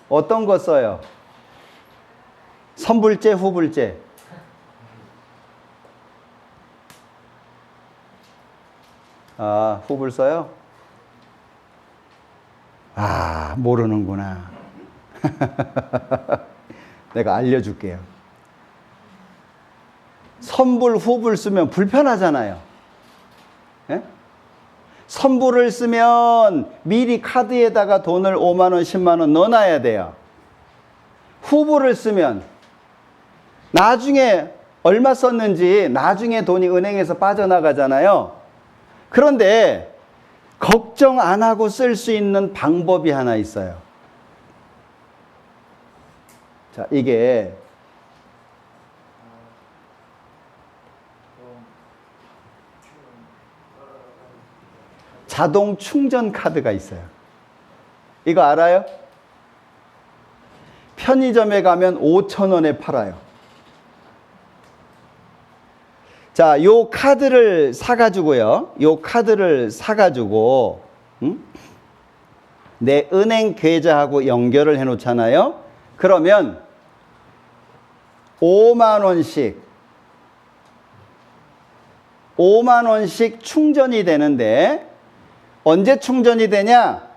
어떤 거 써요? 선불제, 후불제? 아, 후불 써요? 아, 모르는구나. 내가 알려줄게요. 선불, 후불 쓰면 불편하잖아요. 예? 선불을 쓰면 미리 카드에다가 돈을 5만 원, 10만 원 넣어놔야 돼요. 후불을 쓰면 나중에 얼마 썼는지 나중에 돈이 은행에서 빠져나가잖아요. 그런데 걱정 안 하고 쓸 수 있는 방법이 하나 있어요. 자, 이게 자동 충전 카드가 있어요. 이거 알아요? 편의점에 가면 5,000원에 팔아요. 자, 요 카드를 사가지고요. 요 카드를 사가지고, 내 은행 계좌하고 연결을 해 놓잖아요. 그러면 5만 원씩 충전이 되는데, 언제 충전이 되냐?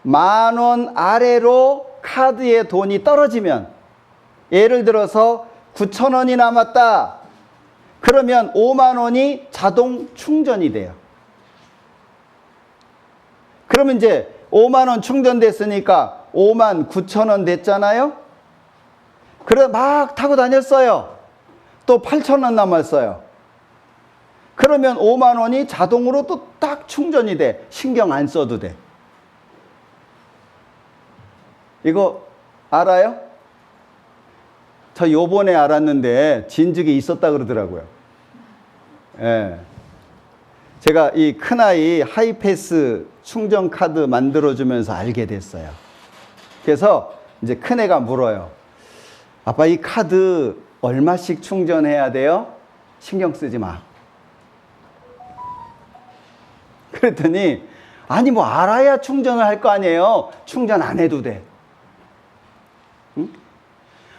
10,000원 아래로 카드에 돈이 떨어지면, 예를 들어서 9,000원이 남았다. 그러면 5만 원이 자동 충전이 돼요. 그러면 이제 5만 원 충전됐으니까 5만 9,000원 됐잖아요. 그래 막 타고 다녔어요. 또 8,000원 남았어요. 그러면 5만 원이 자동으로 또 딱 충전이 돼. 신경 안 써도 돼. 이거 알아요? 저 요번에 알았는데 진즉에 있었다 그러더라고요. 예. 제가 이 큰아이 하이패스 충전 카드 만들어주면서 알게 됐어요. 그래서 이제 큰애가 물어요. 아빠, 이 카드 얼마씩 충전해야 돼요? 신경 쓰지 마. 그랬더니, 아니 뭐 알아야 충전을 할 거 아니에요. 충전 안 해도 돼. 응?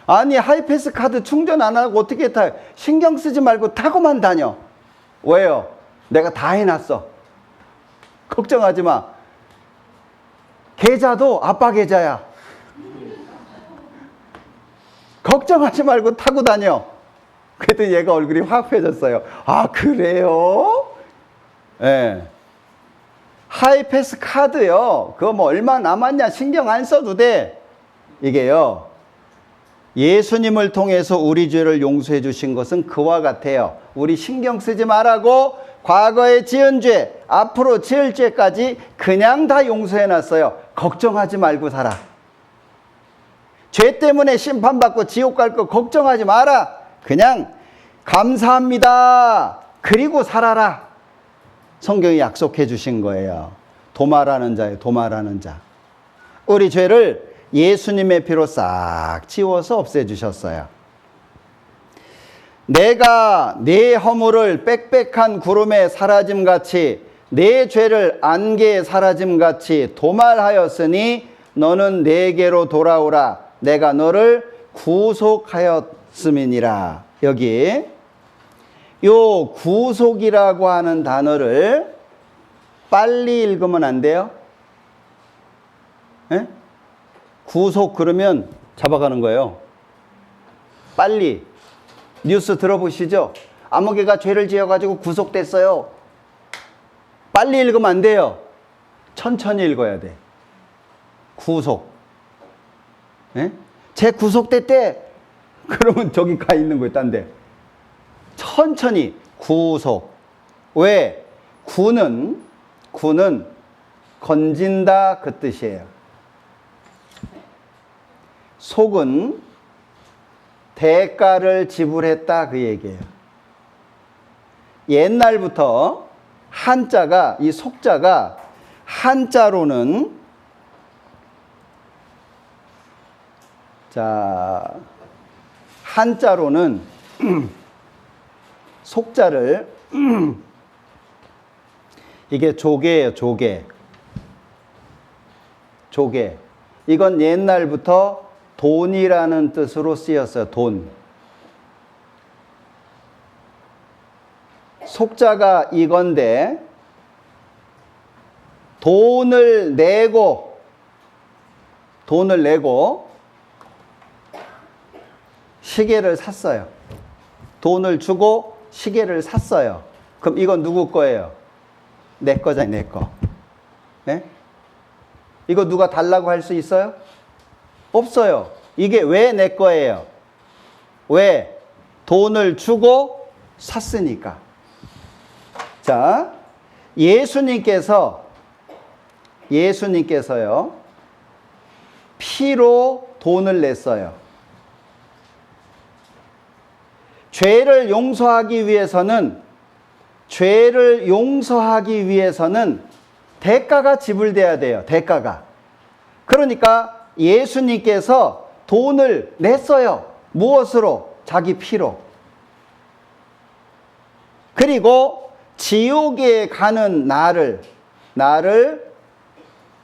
아니 하이패스 카드 충전 안 하고 어떻게 타요? 신경 쓰지 말고 타고만 다녀. 왜요? 내가 다 해놨어. 걱정하지 마. 계좌도 아빠 계좌야. 걱정하지 말고 타고 다녀. 그랬더니 얘가 얼굴이 확 펴졌어요. 아, 그래요? 예. 하이패스 카드요. 그거 뭐 얼마 남았냐 신경 안 써도 돼. 이게요. 예수님을 통해서 우리 죄를 용서해 주신 것은 그와 같아요. 우리 신경 쓰지 말라고 과거에 지은 죄, 앞으로 지을 죄까지 그냥 다 용서해 놨어요. 걱정하지 말고 살아. 죄 때문에 심판받고 지옥 갈 거 걱정하지 마라. 그냥 감사합니다. 그리고 살아라. 성경이 약속해 주신 거예요. 도말하는 자예요. 도말하는 자. 우리 죄를 예수님의 피로 싹 지워서 없애주셨어요. 내가 네 허물을 빽빽한 구름에 사라짐같이 내 죄를 안개에 사라짐같이 도말하였으니 너는 내게로 돌아오라. 내가 너를 구속하였음이니라. 여기 요 구속이라고 하는 단어를 빨리 읽으면 안 돼요? 예? 구속 그러면 잡아가는 거예요. 빨리. 뉴스 들어보시죠? 아무개가 죄를 지어가지고 구속됐어요. 빨리 읽으면 안 돼요. 천천히 읽어야 돼. 구속. 예? 쟤 구속됐대. 그러면 저기 가 있는 거예요. 딴 데. 천천히 구속. 왜? 구는 건진다 그 뜻이에요. 속은 대가를 지불했다 그 얘기예요. 옛날부터 한자가, 이 속자가 한자로는 한자로는 속자를 이게 조개예요. 조개. 이건 옛날부터 돈이라는 뜻으로 쓰였어요. 돈. 속자가 이건데 돈을 내고 시계를 샀어요. 돈을 주고 시계를 샀어요. 그럼 이건 누구 거예요? 내 거잖아요. 내 거. 네? 이거 누가 달라고 할 수 있어요? 없어요. 이게 왜 내 거예요? 왜? 돈을 주고 샀으니까. 자, 예수님께서요, 피로 돈을 냈어요. 죄를 용서하기 위해서는 대가가 지불돼야 돼요. 대가가. 그러니까 예수님께서 돈을 냈어요. 무엇으로? 자기 피로. 그리고 지옥에 가는 나를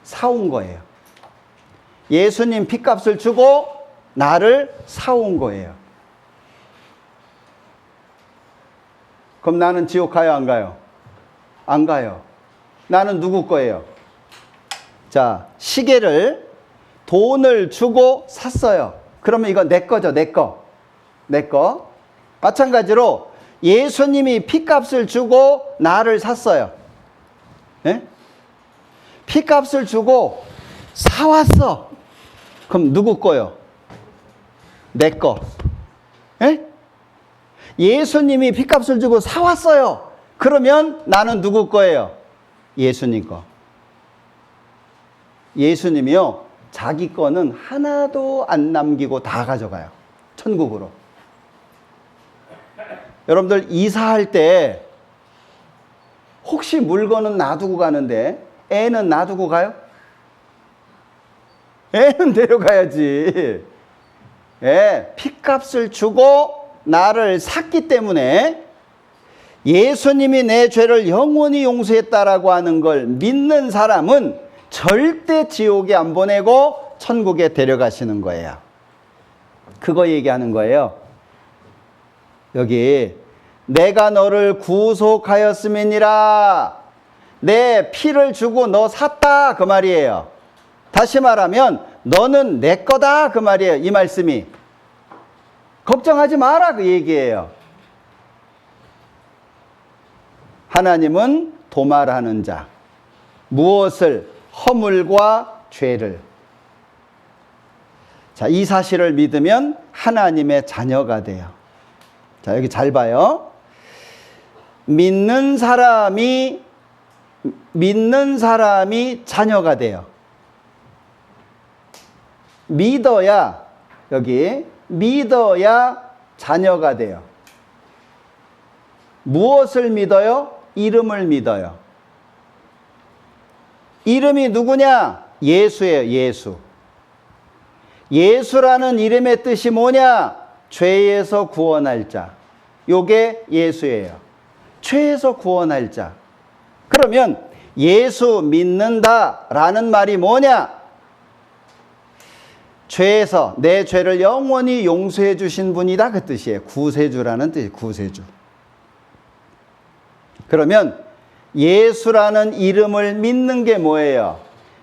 사온 거예요. 예수님 피값을 주고 나를 사온 거예요. 그럼 나는 지옥 가요, 안 가요? 안 가요. 나는 누구 거예요? 자, 시계를 돈을 주고 샀어요. 그러면 이거 내 거죠, 내 거. 마찬가지로 예수님이 피값을 주고 나를 샀어요. 예? 피값을 주고 사왔어. 그럼 누구 거요? 내 거. 예? 예수님이 피값을 주고 사왔어요. 그러면 나는 누구 거예요? 예수님 거. 예수님이요, 자기 거는 하나도 안 남기고 다 가져가요. 천국으로. 여러분들 이사할 때 혹시 물건은 놔두고 가는데 애는 놔두고 가요? 애는 데려가야지. 예, 피값을 주고 나를 샀기 때문에 예수님이 내 죄를 영원히 용서했다라고 하는 걸 믿는 사람은 절대 지옥에 안 보내고 천국에 데려가시는 거예요. 그거 얘기하는 거예요. 여기 내가 너를 구속하였음이니라. 내 피를 주고 너 샀다 그 말이에요. 다시 말하면 너는 내 거다 그 말이에요. 이 말씀이. 걱정하지 마라 그 얘기예요. 하나님은 도말하는 자. 무엇을? 허물과 죄를. 자, 이 사실을 믿으면 하나님의 자녀가 돼요. 자, 여기 잘 봐요. 믿는 사람이 자녀가 돼요. 믿어야, 여기, 믿어야 자녀가 돼요. 무엇을 믿어요? 이름을 믿어요. 이름이 누구냐? 예수예요, 예수. 예수라는 이름의 뜻이 뭐냐? 죄에서 구원할 자. 요게 예수예요. 죄에서 구원할 자. 그러면 예수 믿는다라는 말이 뭐냐? 죄에서 내 죄를 영원히 용서해 주신 분이다, 그 뜻이에요. 구세주라는 뜻이에요. 구세주. 그러면 예수라는 이름을 믿는 게 뭐예요?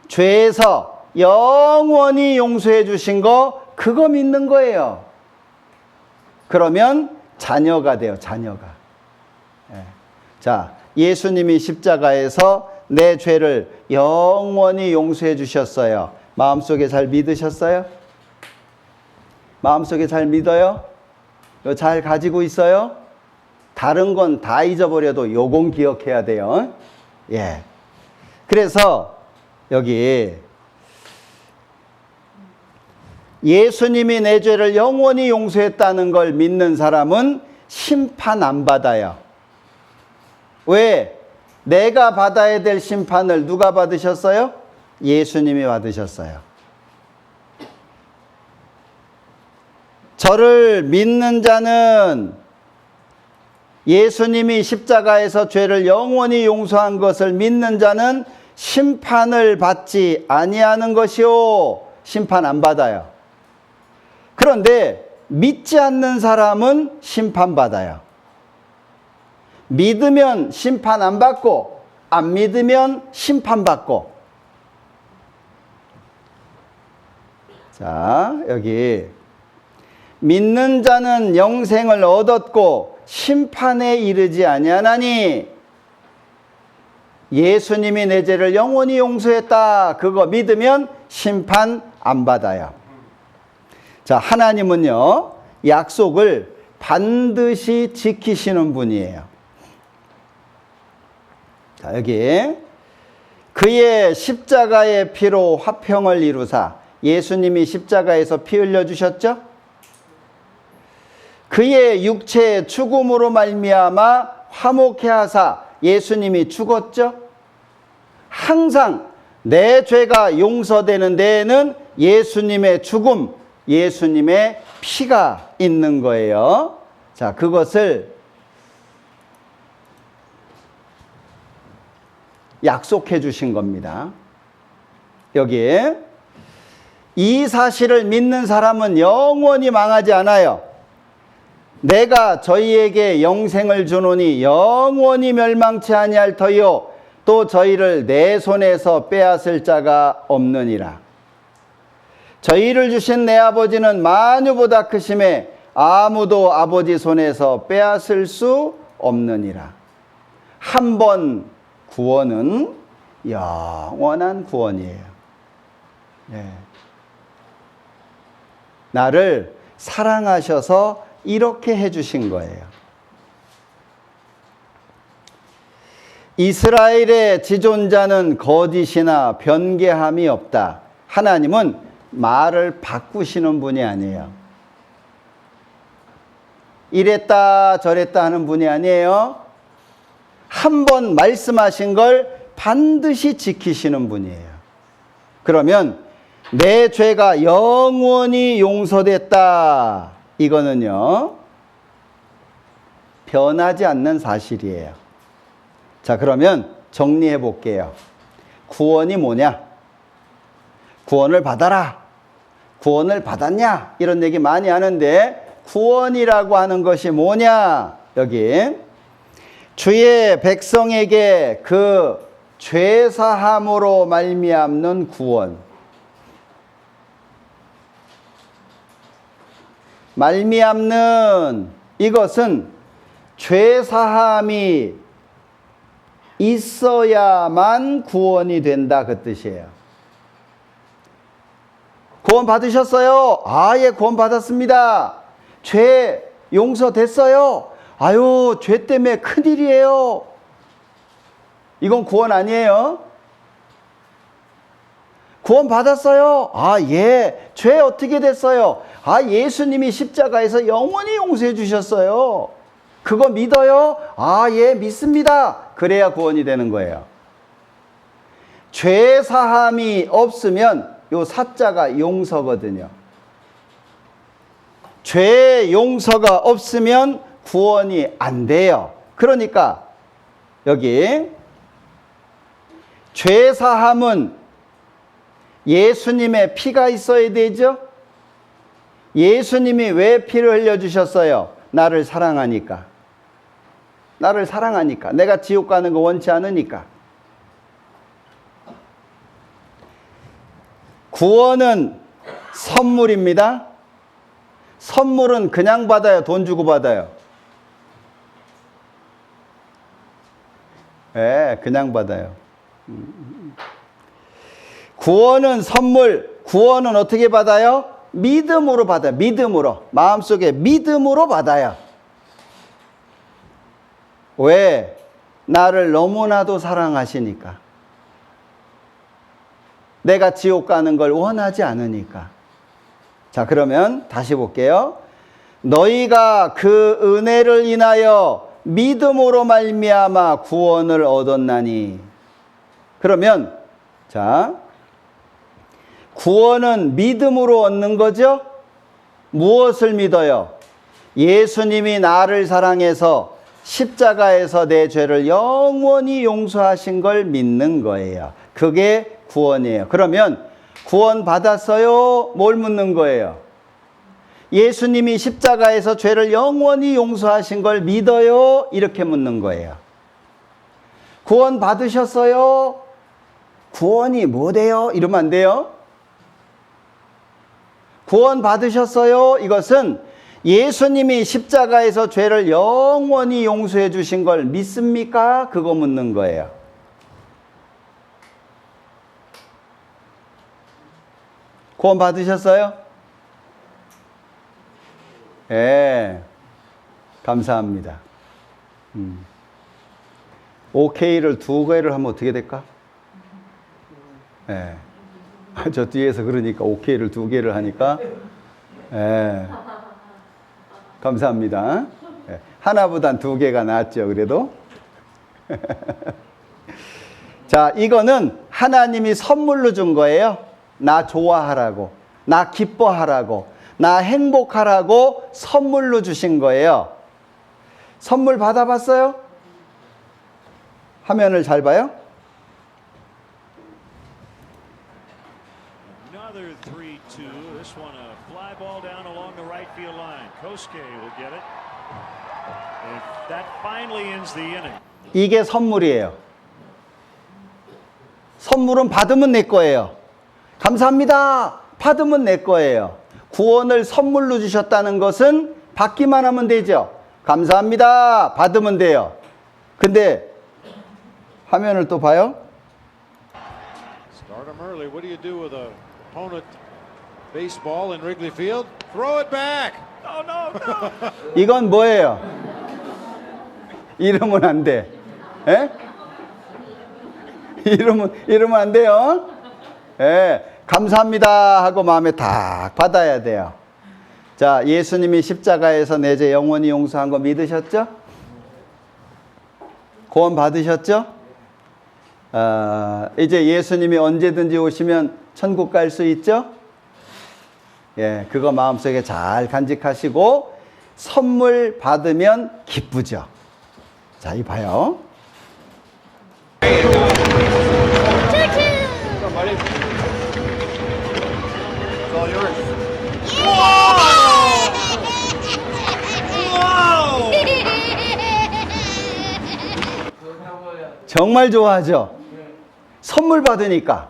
죄에서 영원히 용서해 주신 거, 그거 믿는 거예요. 그러면 자녀가 돼요, 자녀가. 자, 예수님이 십자가에서 내 죄를 영원히 용서해 주셨어요. 마음속에 잘 믿으셨어요? 마음속에 잘 믿어요? 잘 가지고 있어요? 다른 건 다 잊어버려도 요건 기억해야 돼요. 예. 그래서 여기 예수님이 내 죄를 영원히 용서했다는 걸 믿는 사람은 심판 안 받아요. 왜? 내가 받아야 될 심판을 누가 받으셨어요? 예수님이 받으셨어요. 저를 믿는 자는 예수님이 십자가에서 죄를 영원히 용서한 것을 믿는 자는 심판을 받지 아니하는 것이요. 심판 안 받아요. 그런데 믿지 않는 사람은 심판받아요. 믿으면 심판 안 받고 안 믿으면 심판받고. 자, 여기 믿는 자는 영생을 얻었고 심판에 이르지 아니하나니, 예수님이 내 죄를 영원히 용서했다, 그거 믿으면 심판 안 받아요. 자, 하나님은요, 약속을 반드시 지키시는 분이에요. 자, 여기 그의 십자가의 피로 화평을 이루사, 예수님이 십자가에서 피 흘려 주셨죠? 그의 육체의 죽음으로 말미암아 화목해 하사, 예수님이 죽었죠? 항상 내 죄가 용서되는 데에는 예수님의 죽음, 예수님의 피가 있는 거예요. 자, 그것을 약속해 주신 겁니다. 여기에 이 사실을 믿는 사람은 영원히 망하지 않아요. 내가 저희에게 영생을 주노니 영원히 멸망치 아니할 터이요 또 저희를 내 손에서 빼앗을 자가 없느니라. 저희를 주신 내 아버지는 만유보다 크심에 아무도 아버지 손에서 빼앗을 수 없느니라. 한 번 구원은 영원한 구원이에요. 네. 나를 사랑하셔서 이렇게 해주신 거예요. 이스라엘의 지존자는 거짓이나 변개함이 없다. 하나님은 말을 바꾸시는 분이 아니에요. 이랬다 저랬다 하는 분이 아니에요. 한 번 말씀하신 걸 반드시 지키시는 분이에요. 그러면 내 죄가 영원히 용서됐다, 이거는요 변하지 않는 사실이에요. 자, 그러면 정리해 볼게요. 구원이 뭐냐? 구원을 받아라, 구원을 받았냐, 이런 얘기 많이 하는데 구원이라고 하는 것이 뭐냐? 여기 주의 백성에게 그 죄사함으로 말미암는 구원. 말미암는 이것은 죄사함이 있어야만 구원이 된다, 그 뜻이에요. 구원 받으셨어요? 예, 구원 받았습니다. 죄 용서됐어요? 아유, 죄 때문에 큰일이에요. 이건 구원 아니에요. 구원 받았어요? 예. 죄 어떻게 됐어요? 예수님이 십자가에서 영원히 용서해 주셨어요. 그거 믿어요? 예, 믿습니다. 그래야 구원이 되는 거예요. 죄 사함이 없으면 요 사자가 용서거든요. 죄 용서가 없으면 구원이 안 돼요. 그러니까 여기 죄 사함은 예수님의 피가 있어야 되죠. 예수님이 왜 피를 흘려주셨어요? 나를 사랑하니까. 나를 사랑하니까. 내가 지옥 가는 거 원치 않으니까. 구원은 선물입니다. 선물은 그냥 받아요? 돈 주고 받아요? 네, 그냥 받아요. 구원은 선물. 구원은 어떻게 받아요? 믿음으로 받아요. 믿음으로. 마음속에 믿음으로 받아요. 왜? 나를 너무나도 사랑하시니까. 내가 지옥 가는 걸 원하지 않으니까. 자, 그러면 다시 볼게요. 너희가 그 은혜를 인하여 믿음으로 말미암아 구원을 얻었나니. 그러면 자, 구원은 믿음으로 얻는 거죠? 무엇을 믿어요? 예수님이 나를 사랑해서 십자가에서 내 죄를 영원히 용서하신 걸 믿는 거예요. 그게 구원이에요. 그러면 구원 받았어요? 뭘 묻는 거예요? 예수님이 십자가에서 죄를 영원히 용서하신 걸 믿어요? 이렇게 묻는 거예요. 구원 받으셨어요? 구원이 뭐래요? 이러면 안 돼요. 구원 받으셨어요? 이것은 예수님이 십자가에서 죄를 영원히 용서해 주신 걸 믿습니까? 그거 묻는 거예요. 구원 받으셨어요? 예, 감사합니다. OK를 2개를 하면 어떻게 될까? 예. 저 뒤에서 그러니까 OK를 2개를 하니까, 예. 감사합니다. 예. 하나보단 2개가 낫죠, 그래도. 자, 이거는 하나님이 선물로 준 거예요. 나 좋아하라고, 나 기뻐하라고, 나 행복하라고 선물로 주신 거예요. 선물 받아봤어요? 화면을 잘 봐요. Another 3-2. This one a fly ball down along the right field line. Kosuke will get it. And that finally ends the inning. 이게 선물이에요. 선물은 받으면 내 거예요. 감사합니다. 받으면 내 거예요. 구원을 선물로 주셨다는 것은 받기만 하면 되죠. 감사합니다. 받으면 돼요. 근데 화면을 또 봐요. Start him early. What do you do with a opponent baseball in Wrigley Field? Throw it back. Oh, no, no. 이건 뭐예요? 이러면 안 돼. 예? 이러면 안 돼요. 예. 감사합니다 하고 마음에 딱 받아야 돼요. 자, 예수님이 십자가에서 내 죄 영원히 용서한 거 믿으셨죠? 구원 받으셨죠? 이제 예수님이 언제든지 오시면 천국 갈 수 있죠? 예, 그거 마음속에 잘 간직하시고 선물 받으면 기쁘죠. 자, 이 봐요. 정말 좋아하죠? 선물 받으니까.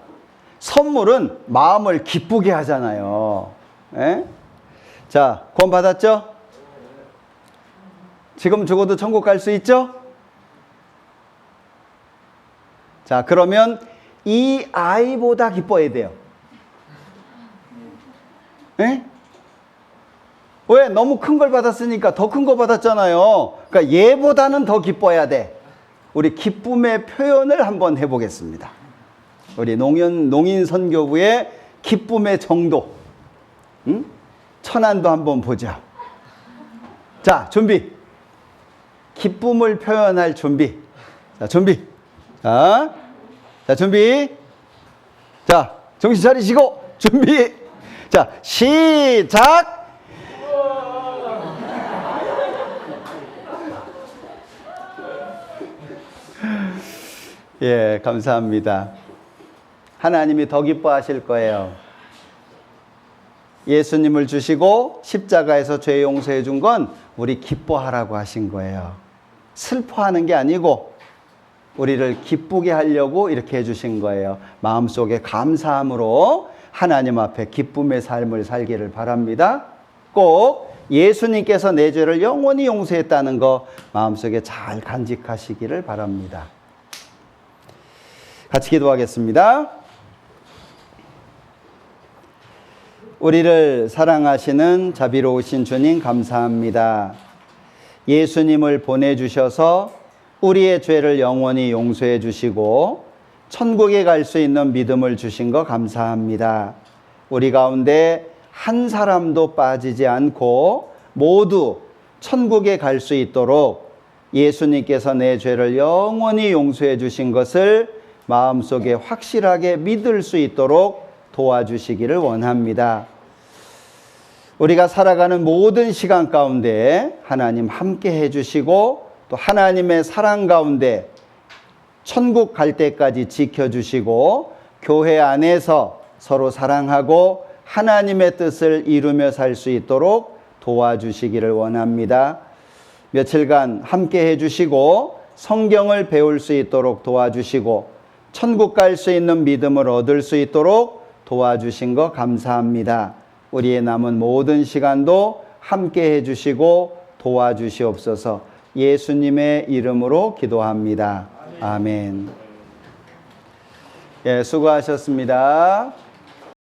선물은 마음을 기쁘게 하잖아요. 예? 자, 구원 받았죠? 지금 죽어도 천국 갈 수 있죠? 자, 그러면 이 아이보다 기뻐해야 돼요. 예? 왜? 너무 큰 걸 받았으니까 더 큰 거 받았잖아요. 그러니까 얘보다는 더 기뻐해야 돼. 우리 기쁨의 표현을 한번 해보겠습니다. 우리 농인 선교부의 기쁨의 정도. 응? 천안도 한번 보자. 자, 준비. 기쁨을 표현할 준비. 자, 준비. 자, 준비. 자, 정신 차리시고, 준비. 자, 시작! 예, 감사합니다. 하나님이 더 기뻐하실 거예요. 예수님을 주시고 십자가에서 죄 용서해 준 건 우리 기뻐하라고 하신 거예요. 슬퍼하는 게 아니고 우리를 기쁘게 하려고 이렇게 해주신 거예요. 마음속에 감사함으로 하나님 앞에 기쁨의 삶을 살기를 바랍니다. 꼭 예수님께서 내 죄를 영원히 용서했다는 거 마음속에 잘 간직하시기를 바랍니다. 같이 기도하겠습니다. 우리를 사랑하시는 자비로우신 주님 감사합니다. 예수님을 보내주셔서 우리의 죄를 영원히 용서해 주시고 천국에 갈 수 있는 믿음을 주신 거 감사합니다. 우리 가운데 한 사람도 빠지지 않고 모두 천국에 갈 수 있도록 예수님께서 내 죄를 영원히 용서해 주신 것을 마음속에 확실하게 믿을 수 있도록 도와주시기를 원합니다. 우리가 살아가는 모든 시간 가운데 하나님 함께 해주시고 또 하나님의 사랑 가운데 천국 갈 때까지 지켜주시고 교회 안에서 서로 사랑하고 하나님의 뜻을 이루며 살 수 있도록 도와주시기를 원합니다. 며칠간 함께 해주시고 성경을 배울 수 있도록 도와주시고 천국 갈 수 있는 믿음을 얻을 수 있도록 도와주신 거 감사합니다. 우리의 남은 모든 시간도 함께 해주시고 도와주시옵소서. 예수님의 이름으로 기도합니다. 아멘. 예, 수고하셨습니다.